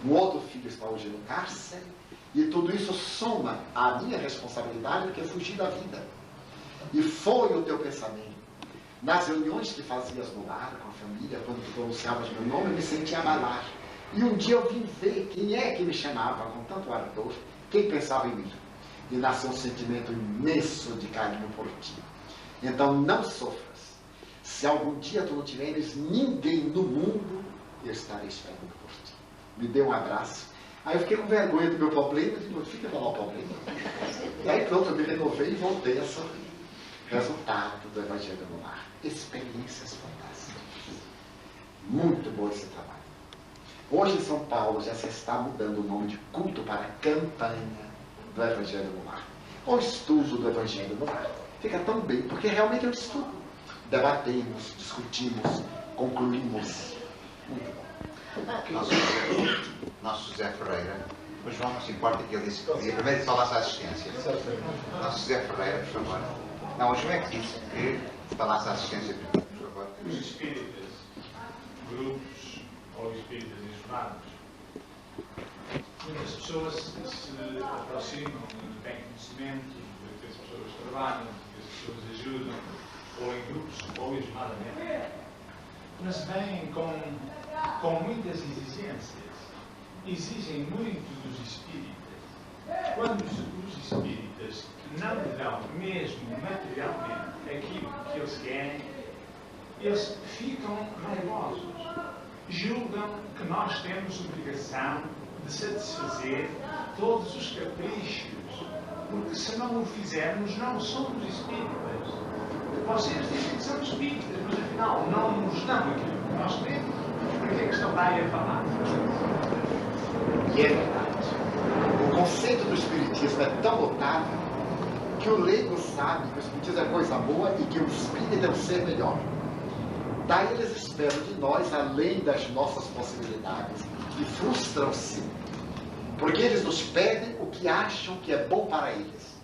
Um outro filho está hoje no cárcere. E tudo isso soma à minha responsabilidade, porque eu fugi da vida. E foi o teu pensamento. Nas reuniões que fazias no lar, com a família, quando tu pronunciavas meu nome, eu me sentia abalar. E um dia eu vim ver quem é que me chamava com tanto ardor, quem pensava em mim. E nasceu um sentimento imenso de carinho por ti. Então não sofras. Se algum dia tu não tiveres ninguém no mundo, eu estarei esperando por ti. Me dê um abraço. Aí eu fiquei com vergonha do meu problema, e digo, fica falar o problema. E aí pronto, eu me renovei e voltei a sorrir. Resultado do Evangelho no Lar. Experiências fantásticas. Muito bom esse trabalho. Hoje em São Paulo já se está mudando o nome de culto para campanha do Evangelho no Lar. Ou estudo do Evangelho no Lar. Fica tão bem, porque realmente é um estudo. Debatemos, discutimos, concluímos. Muito bom. Nosso José Ferreira, o João não se importa que ele disse que podia primeiro falasse à assistência. Nosso José Ferreira, por favor. Não, o João é que disse que falasse à assistência, por favor. Os espíritas, grupos ou espíritas informados, muitas pessoas se aproximam, têm conhecimento de que as pessoas trabalham, que as pessoas ajudam, ou em grupos ou isoladamente, mas vêm com muitas exigências. Exigem muito dos espíritas. Quando os espíritas não lhe dão mesmo materialmente aquilo que eles querem, eles ficam raivosos. Julgam que nós temos obrigação de satisfazer todos os caprichos, porque se não o fizermos, não somos espíritas. Vocês dizem que são espíritas, mas afinal não nos dão aquilo que nós queremos. Por que é que estão aí a falar? E é verdade. O conceito do Espiritismo é tão notável que o leigo sabe que o Espiritismo é coisa boa e que o Espírito é um ser melhor. Daí eles esperam de nós além das nossas possibilidades e frustram-se, porque eles nos pedem o que acham que é bom para eles,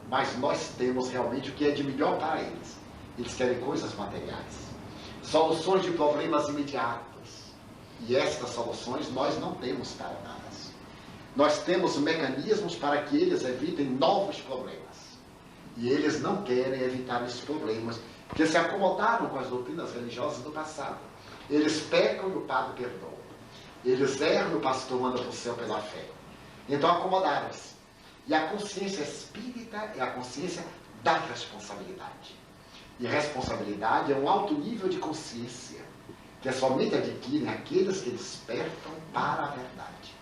mas nós temos realmente o que é de melhor para eles. Eles querem coisas materiais, soluções de problemas imediatos, e estas soluções nós não temos para dadas. Nós temos mecanismos para que eles evitem novos problemas, e eles não querem evitar esses problemas, porque se acomodaram com as doutrinas religiosas do passado. Eles pecam e o padre perdoa. Eles erram e o pastor manda para o céu pela fé. Então acomodaram-se. E a consciência espírita é a consciência da responsabilidade. E responsabilidade é um alto nível de consciência, que somente adquirem aqueles que despertam para a verdade.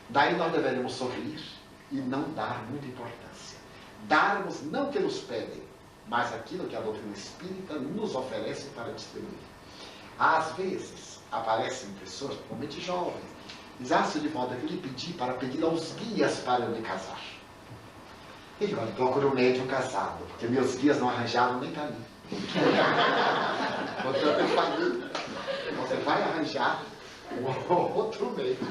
Daí nós deveremos sorrir e não dar muita importância. Darmos não o que nos pedem, mas aquilo que a doutrina espírita nos oferece para distribuir. Às vezes, aparecem pessoas, principalmente jovens, dizem, seu Divaldo, eu lhe pedi para pedir aos guias para eu me casar. Eu digo, olha, procure um médium casado, porque meus guias não arranjaram nem para mim. Portanto, eu falei, você vai arranjar um outro médium.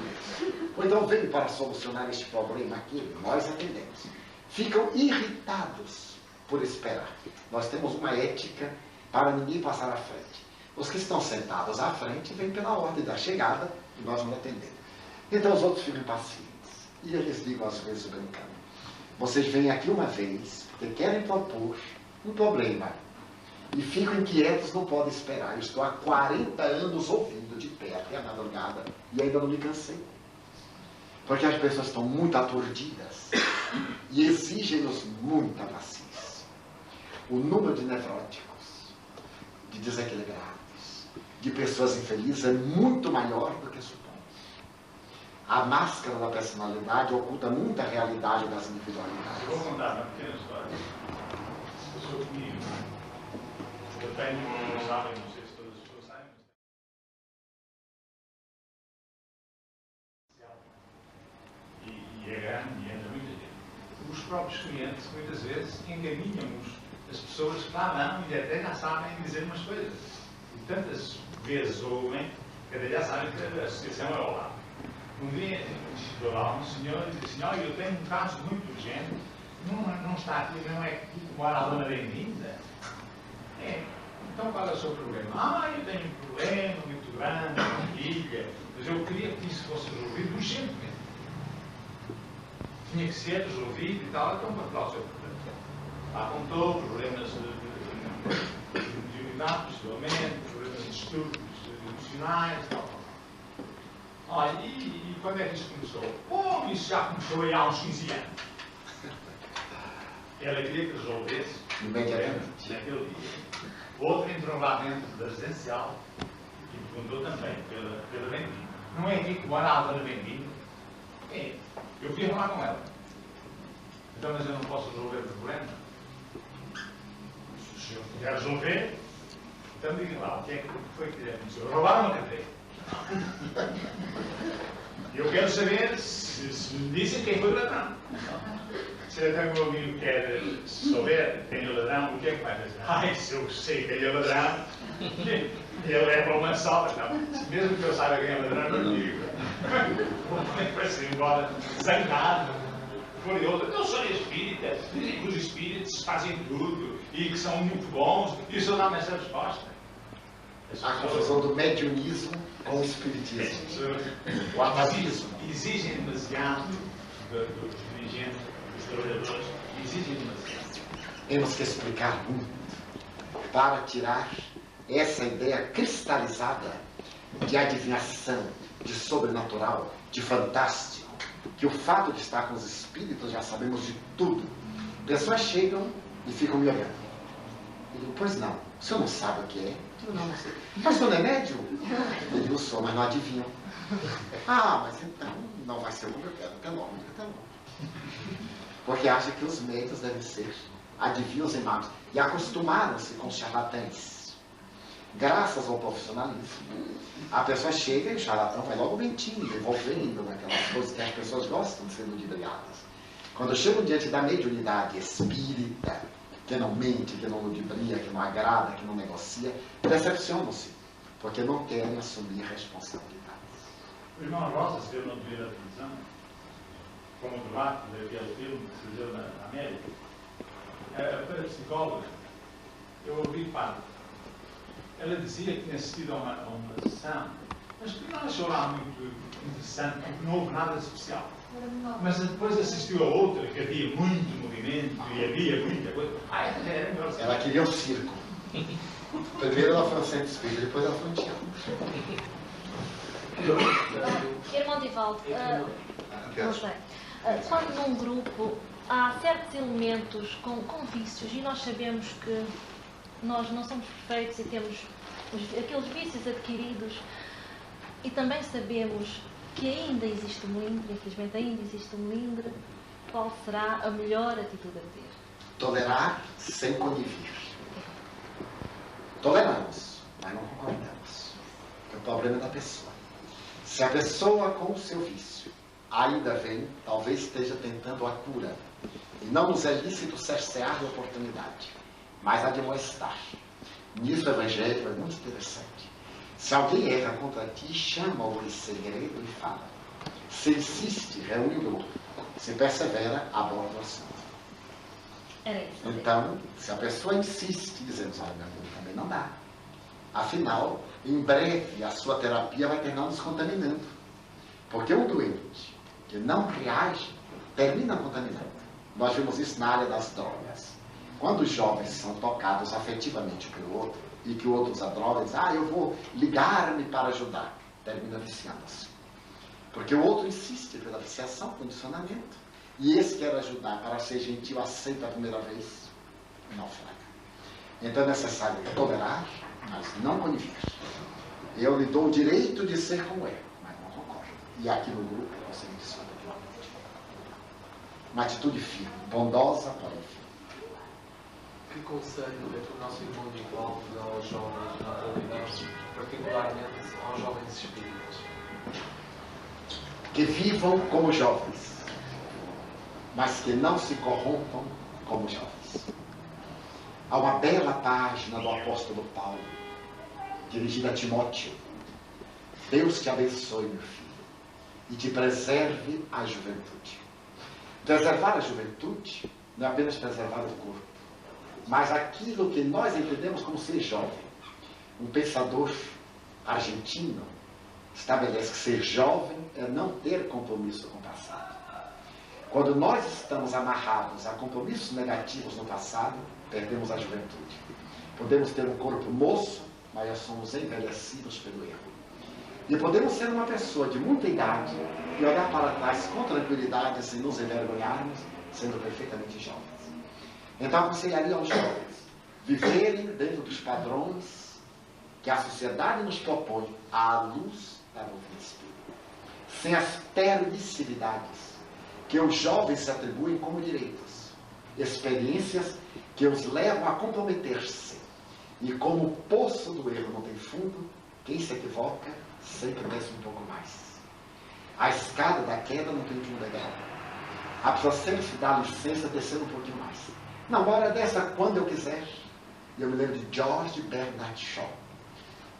Ou então vem para solucionar este problema aqui, nós atendemos. Ficam irritados por esperar. Nós temos uma ética para ninguém passar à frente. Os que estão sentados à frente vêm pela ordem da chegada e nós não atendemos. Então os outros ficam impacientes. E eu lhes digo às vezes brincando, vocês vêm aqui uma vez porque querem propor um problema e ficam inquietos, não podem esperar. Eu estou há 40 anos ouvindo de perto e à madrugada e ainda não me cansei. Porque as pessoas estão muito aturdidas e exigem-nos muita paciência. O número de nevróticos, de desequilibrados, de pessoas infelizes é muito maior do que supomos. A máscara da personalidade oculta muita realidade das individualidades. Vou contar uma pequena história. Eu sou comigo. Eu tenho, não sabem, não sei se todas as pessoas sabem, e é grande e entra muita gente. Os próprios clientes, muitas vezes, encaminham-nos as pessoas que lá vão e até já sabem dizer umas coisas. E tantas vezes ouvem que até já sabem que a associação é ao lado. Um dia chegou lá um senhor e disse, senhor, eu tenho um caso muito urgente, não está aqui, não é aqui que mora a dona Bem-vinda? É. Então qual é o seu problema? Eu tenho um problema muito grande, uma filha, mas eu queria que isso fosse resolvido urgentemente. Tinha que ser resolvido e tal, então qual é o seu problema? Apontou problemas de mediunidade, possivelmente, problemas de distúrbios emocionais e tal. Olha, e quando é que isso começou? Isso já começou aí há uns 15 anos. Ela queria que resolvesse imediatamente naquele dia. Outro entrou lá dentro da residencial e perguntou também pela Bem-vinda. Não é aqui que mora a dona Bem-vinda? Eu queria falar com ela. Então, mas eu não posso resolver o problema. Se o senhor quiser resolver, então diga lá, o que é que foi que aconteceu? Roubaram uma cadeia. Eu quero saber se me dizem quem foi o ladrão. Se até o meu amigo quer souber quem é o ladrão, o que é que vai fazer? Ai, se eu sei quem é o ladrão, ele leva uma salva. Então, mesmo que eu saiba quem é o ladrão, eu não digo. Vai-se embora zangado, furioso. Eu sou espírita, dizem que os espíritos fazem tudo e que são muito bons, e isso dá-me essa resposta. A confusão do mediunismo com o espiritismo. O atavismo. Exigem demasiado dos dirigentes, dos trabalhadores, exigem demasiado. Temos que explicar muito para tirar essa ideia cristalizada de adivinhação, de sobrenatural, de fantástico, que o fato de estar com os espíritos já sabemos de tudo. Pessoas chegam e ficam me olhando. Eu digo, pois não, o senhor não sabe o que é? Eu não sei. Mas o senhor não é médium? Eu digo, sou, mas não adivinham. Ah, mas então não vai ser o que eu quero, até logo, até logo. Porque acha que os médios devem ser adivinhos e magos. E acostumaram-se com charlatães. Graças ao profissionalismo, a pessoa chega e o charlatão vai logo mentindo, envolvendo naquelas coisas que as pessoas gostam de ser ludibriadas. Quando chegam diante da mediunidade espírita, que não mente, que não ludibria, que não agrada, que não negocia, decepcionam-se, porque não querem assumir responsabilidades. O irmão Rosa se viu no dia da televisão, como o debate daquele filme que se deu na América. Para a psicóloga, eu ouvi parte. Ela dizia que tinha assistido a uma sessão, mas que não achou lá muito interessante, porque não houve nada de especial. Mas depois assistiu a outra, que havia muito movimento e havia muita coisa. Era melhor. Ela queria um circo. Primeiro ela foi ao centro espírita, depois ela foi no teatro. Irmão Divaldo, não sei. Quando num grupo há certos elementos com vícios e nós sabemos que nós não somos perfeitos e temos aqueles vícios adquiridos e também sabemos que ainda existe o melindre, infelizmente ainda existe o melindre, qual será a melhor atitude a ter? Tolerar sem conivir. Toleramos, mas não concordamos. Porque o problema é da pessoa. Se a pessoa com o seu vício ainda vem, talvez esteja tentando a cura. E não nos é lícito cercear a oportunidade, mas admoestar. Nisso o Evangelho é muito interessante. Se alguém erra contra ti, chama-o em segredo e fala. Se insiste, reúne o grupo. Se persevera, aborda o assunto. Então, se a pessoa insiste, dizemos, olha, meu amigo, também não dá. Afinal, em breve, a sua terapia vai terminar nos contaminando. Porque um doente que não reage, termina contaminando. Nós vimos isso na área das drogas. Quando os jovens são tocados afetivamente pelo outro, e que o outro usa drogas, eu vou ligar-me para ajudar. Termina viciando-se. Porque o outro insiste pela viciação, condicionamento. E esse quer ajudar para ser gentil, aceita a primeira vez, naufraga. Então é necessário tolerar, mas não conivir. Eu lhe dou o direito de ser como é, mas não concordo. E aqui no grupo você me dissuade. Uma atitude firme, bondosa, porém firme. Que conselho é que o nosso irmão Divaldo dá aos jovens na atualidade, particularmente aos jovens espíritas? Que vivam como jovens, mas que não se corrompam como jovens. Há uma bela página do apóstolo Paulo, dirigida a Timóteo. Deus te abençoe, meu filho, e te preserve a juventude. Preservar a juventude não é apenas preservar o corpo, mas aquilo que nós entendemos como ser jovem. Um pensador argentino estabelece que ser jovem é não ter compromisso com o passado. Quando nós estamos amarrados a compromissos negativos no passado, perdemos a juventude. Podemos ter um corpo moço, mas nós somos envelhecidos pelo erro. E podemos ser uma pessoa de muita idade e olhar para trás com tranquilidade, sem nos envergonharmos, sendo perfeitamente jovens. Então, aconselharia aos jovens viverem dentro dos padrões que a sociedade nos propõe à luz da doutrina espírita. sem as permissividades que os jovens se atribuem como direitos, experiências que os levam a comprometer-se. E como o poço do erro não tem fundo, quem se equivoca sempre desce um pouco mais. A escada da queda não tem um degrau. A pessoa sempre se dá licença descendo um pouquinho mais. Não, uma hora dessa, quando eu quiser. Eu me lembro de George Bernard Shaw.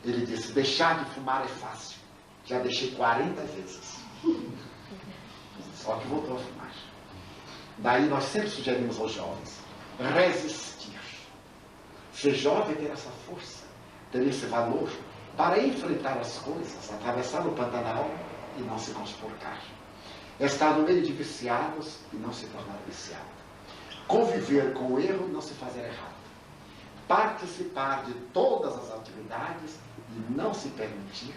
Ele disse, deixar de fumar é fácil. Já deixei 40 vezes. Só que voltou a fumar. Daí nós sempre sugerimos aos jovens, resistir. Ser jovem ter essa força, ter esse valor para enfrentar as coisas, atravessar o Pantanal e não se conspurcar. Estar no meio de viciados e não se tornar viciado. Conviver com o erro e não se fazer errado. Participar de todas as atividades e não se permitir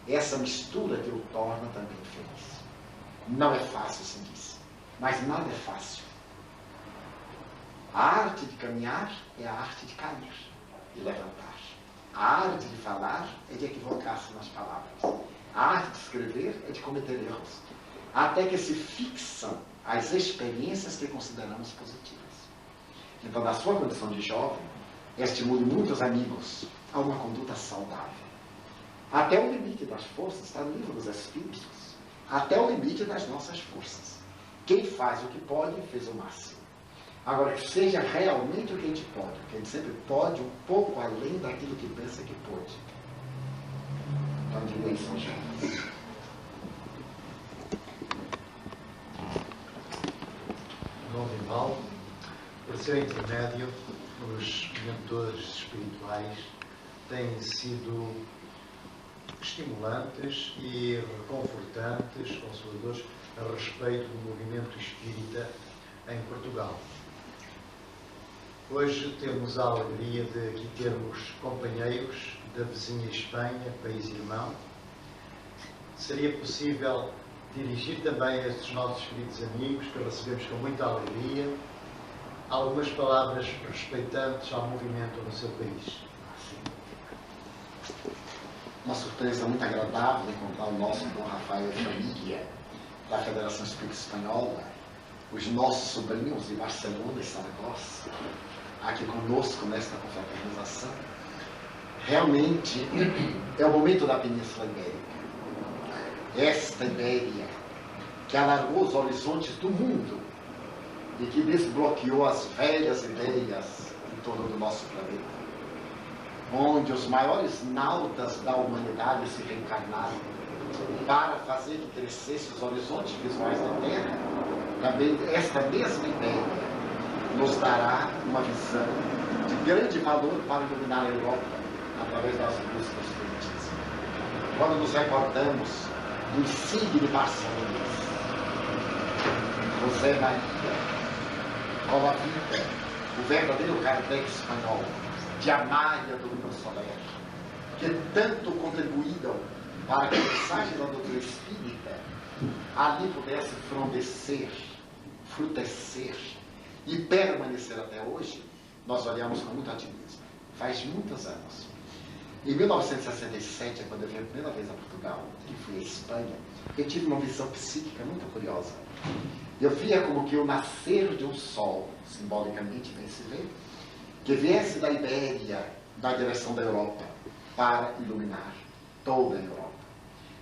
essa mistura que o torna também feliz. Não é fácil, se diz, mas nada é fácil. A arte de caminhar é a arte de cair e levantar. A arte de falar é de equivocar-se nas palavras. A arte de escrever é de cometer erros, até que se fixam as experiências que consideramos positivas. Então, na sua condição de jovem, estimule muitos amigos a uma conduta saudável. Até o limite das forças, está no livro dos Espíritos, até o limite das nossas forças. Quem faz o que pode, fez o máximo. Agora, que seja realmente o que a gente pode, porque a gente sempre pode um pouco além daquilo que pensa que pode. Então, digo aí, são jovens. Dom Vivaldo, por seu intermédio, os mentores espirituais têm sido estimulantes e reconfortantes, consoladores a respeito do movimento espírita em Portugal. Hoje temos a alegria de aqui termos companheiros da vizinha Espanha, país irmão. Seria possível dirigir também a estes nossos queridos amigos, que recebemos com muita alegria, algumas palavras respeitantes ao movimento no seu país? Uma surpresa muito agradável encontrar o nosso Dom Rafael Família, da Federação Espírita Espanhola, os nossos sobrinhos de Barcelona e Saragossa, aqui conosco nesta confraternização. Realmente é o momento da Península Ibérica. Esta Ibéria que alargou os horizontes do mundo e que desbloqueou as velhas ideias em torno do nosso planeta, onde os maiores nautas da humanidade se reencarnaram para fazer que crescesse os horizontes visuais da Terra. Também esta mesma ideia nos dará uma visão de grande valor para iluminar a Europa através das luzes do Espiritismo. Quando nos recordamos do insigne de Barcelona, José Maria, Colavida, o verdadeiro Kardec espanhol, de Amália do Lino Soler, que tanto contribuíram para que a mensagem da doutrina espírita ali pudesse frondecer, frutecer e permanecer até hoje, nós olhamos com muito otimismo. Faz muitos anos. Em 1967, quando eu vim a primeira vez a Portugal, e fui à Espanha, eu tive uma visão psíquica muito curiosa. Eu via como que o nascer de um sol, simbolicamente bem se vê, que viesse da Ibéria, da direção da Europa, para iluminar toda a Europa.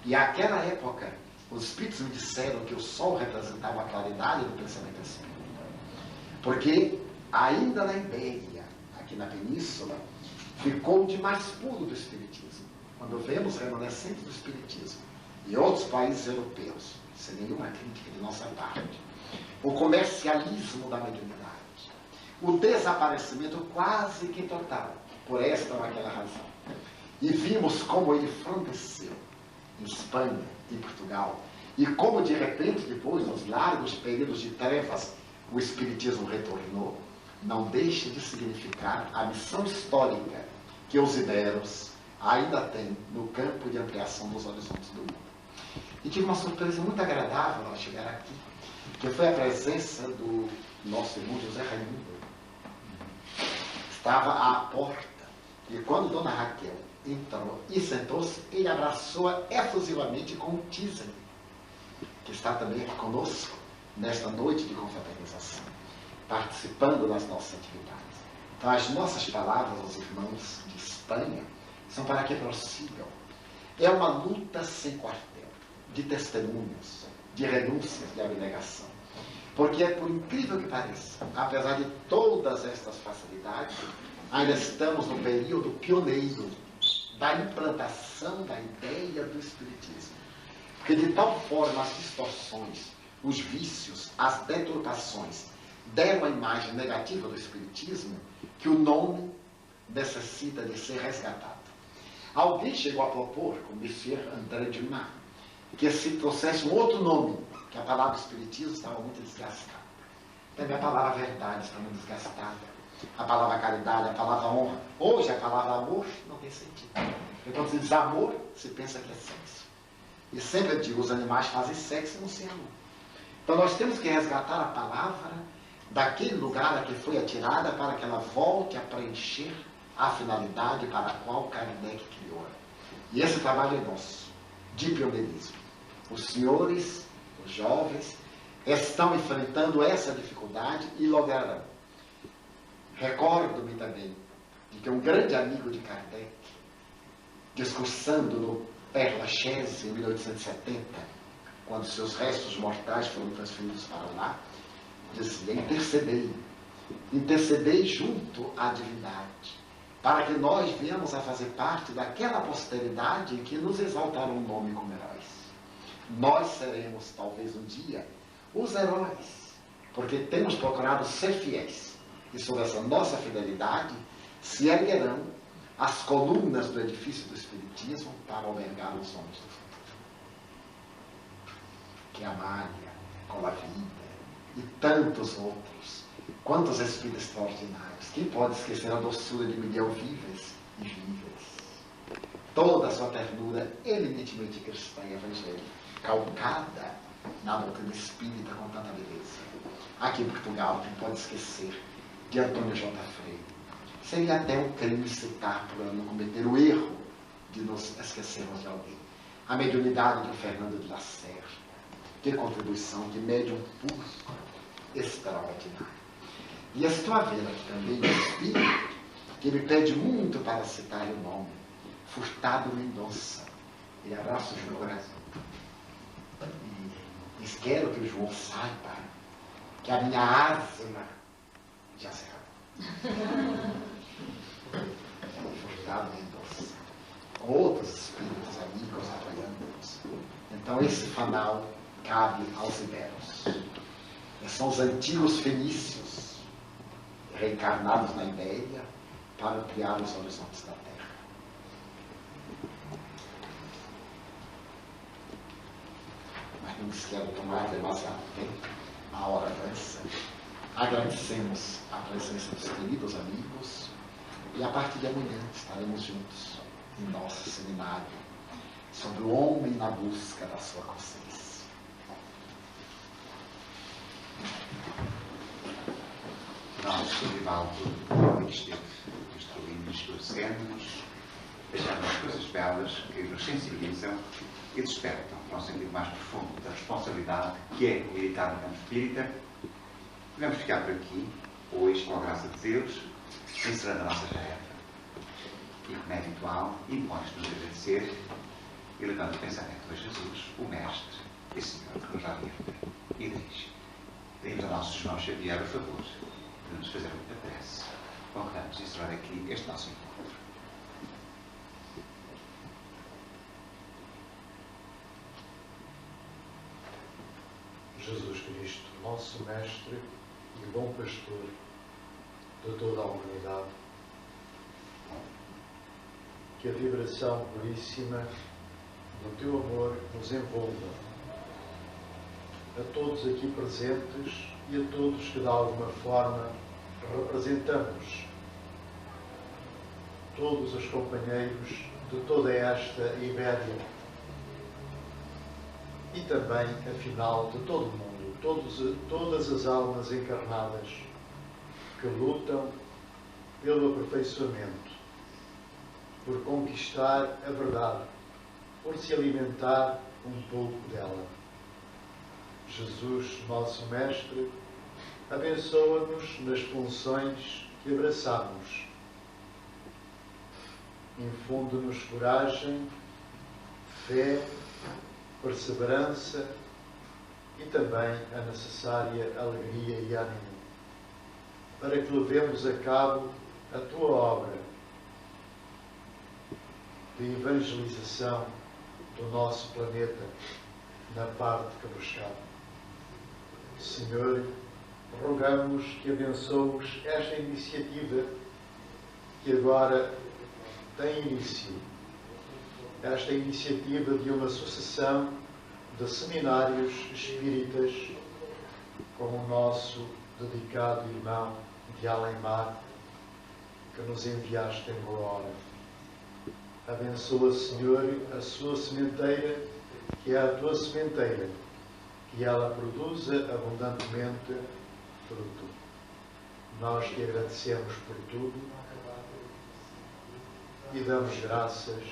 E àquela época, os espíritos me disseram que o sol representava a claridade do pensamento espírita. Porque ainda na Ibéria, aqui na Península, ficou de mais puro do Espiritismo. Quando vemos remanescentes do Espiritismo e outros países europeus, sem nenhuma crítica de nossa parte, o comercialismo da mediunidade, o desaparecimento quase que total, por esta ou aquela razão. E vimos como ele fronteceu em Espanha, em Portugal, e como de repente, depois dos largos períodos de trevas, o Espiritismo retornou, não deixa de significar a missão histórica que os iberos ainda têm no campo de ampliação dos horizontes do mundo. E tive uma surpresa muito agradável ao chegar aqui, que foi a presença do nosso irmão José Raimundo. Estava à porta, e quando Dona Raquel entrou e sentou-se, ele abraçou-a efusivamente com um tísano. que está também aqui conosco nesta noite de confraternização, participando das nossas atividades. Então, as nossas palavras aos irmãos de Espanha são para que prossigam. É uma luta sem quartel, de testemunhos, de renúncias, de abnegação. Porque é, por incrível que pareça, apesar de todas estas facilidades, ainda estamos no período pioneiro da implantação da ideia do Espiritismo. Porque de tal forma as distorções, os vícios, as deturpações deram a imagem negativa do Espiritismo que o nome necessita de ser resgatado. Alguém chegou a propor, como Monsieur André Dumas, que se trouxesse um outro nome, que a palavra Espiritismo estava muito desgastada. Também a palavra verdade está muito desgastada. A palavra caridade, a palavra honra. Hoje a palavra amor não tem sentido. Porque quando se diz amor, se pensa que é sexo. E sempre eu digo, os animais fazem sexo e não se amam. Então nós temos que resgatar a palavra daquele lugar a que foi atirada para que ela volte a preencher a finalidade para a qual Kardec criou. E esse trabalho é nosso, de pioneirismo. Os senhores, os jovens, estão enfrentando essa dificuldade e lograrão. Recordo-me também de que um grande amigo de Kardec, discursando no Père Lachaise em 1870, quando seus restos mortais foram transferidos para lá, dizia: intercedei junto à divindade, para que nós venhamos a fazer parte daquela posteridade que nos exaltará um nome como heróis. Nós seremos, talvez um dia, os heróis, porque temos procurado ser fiéis. E sobre essa nossa fidelidade se erguerão as colunas do edifício do Espiritismo para albergar os homens do futuro. Que Amália, Colavida e tantos outros, quantos espíritos extraordinários. Quem pode esquecer a doçura de Miguel Vives e Vives? Toda a sua ternura eminentemente cristã e evangélica, calcada na doutrina espírita com tanta beleza. Aqui em Portugal, quem pode esquecer de Antônio J. Freire? Seria até um crime citar para não cometer o erro de nos esquecermos de alguém. A mediunidade de Fernando de Lacerda, que contribuição de médium puro, extraordinário. E estou a ver aqui também um espírito que me pede muito para citar o nome, Furtado Mendonça. Ele abraça o João e quero que o João saiba que a minha asma já se acabou. Furtado Mendonça. Outros espíritos amigos apoiando-nos. Então esse fanal cabe aos iberos. São os antigos fenícios reencarnados na Ibéria para ampliar os horizontes da Terra. Mas não quero tomar demasiado tempo, a hora avança. Agradecemos a presença dos queridos amigos e a partir de amanhã estaremos juntos em nosso seminário sobre o homem na busca da sua consciência. Nosso Divaldo esteve instruindo, esclarecendo-nos, deixando as coisas belas que nos sensibilizam e despertam para um sentido mais profundo da responsabilidade que é militar no campo espírita. Vamos ficar por aqui, hoje, com a graça de Deus, encerrando a nossa tarefa. E, como é habitual, impõe-nos agradecer e levando o pensamento a Jesus, o Mestre e Senhor que nos orienta e dirige. Pedimos ao nosso João Xavier o favor de nos fazer muita prece. Vamos encerrar aqui este nosso encontro. Jesus Cristo, nosso Mestre e bom pastor de toda a humanidade, que a vibração puríssima do teu amor nos envolva, a todos aqui presentes e a todos que de alguma forma representamos, todos os companheiros de toda esta Ibéria e também, afinal, de todo o mundo, todas as almas encarnadas que lutam pelo aperfeiçoamento, por conquistar a verdade, por se alimentar um pouco dela. Jesus, nosso Mestre, abençoa-nos nas funções que abraçamos. Infunde-nos coragem, fé, perseverança e também a necessária alegria e ânimo, para que levemos a cabo a tua obra de evangelização do nosso planeta na parte que vos cabe. Senhor, rogamos que abençoes esta iniciativa que agora tem início, esta iniciativa de uma sucessão de seminários espíritas, como o nosso dedicado irmão de Além-Mar, que nos enviaste em boa hora. Abençoa, Senhor, a sua sementeira, que é a tua sementeira, que ela produza abundantemente fruto. Nós te agradecemos por tudo e damos graças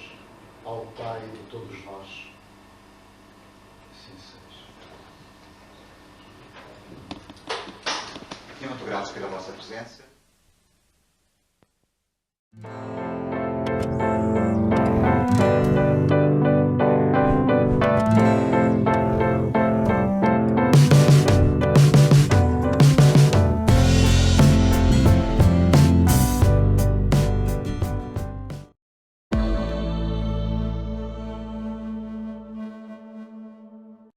ao Pai de todos nós. Assim seja. E muito gratos pela vossa presença.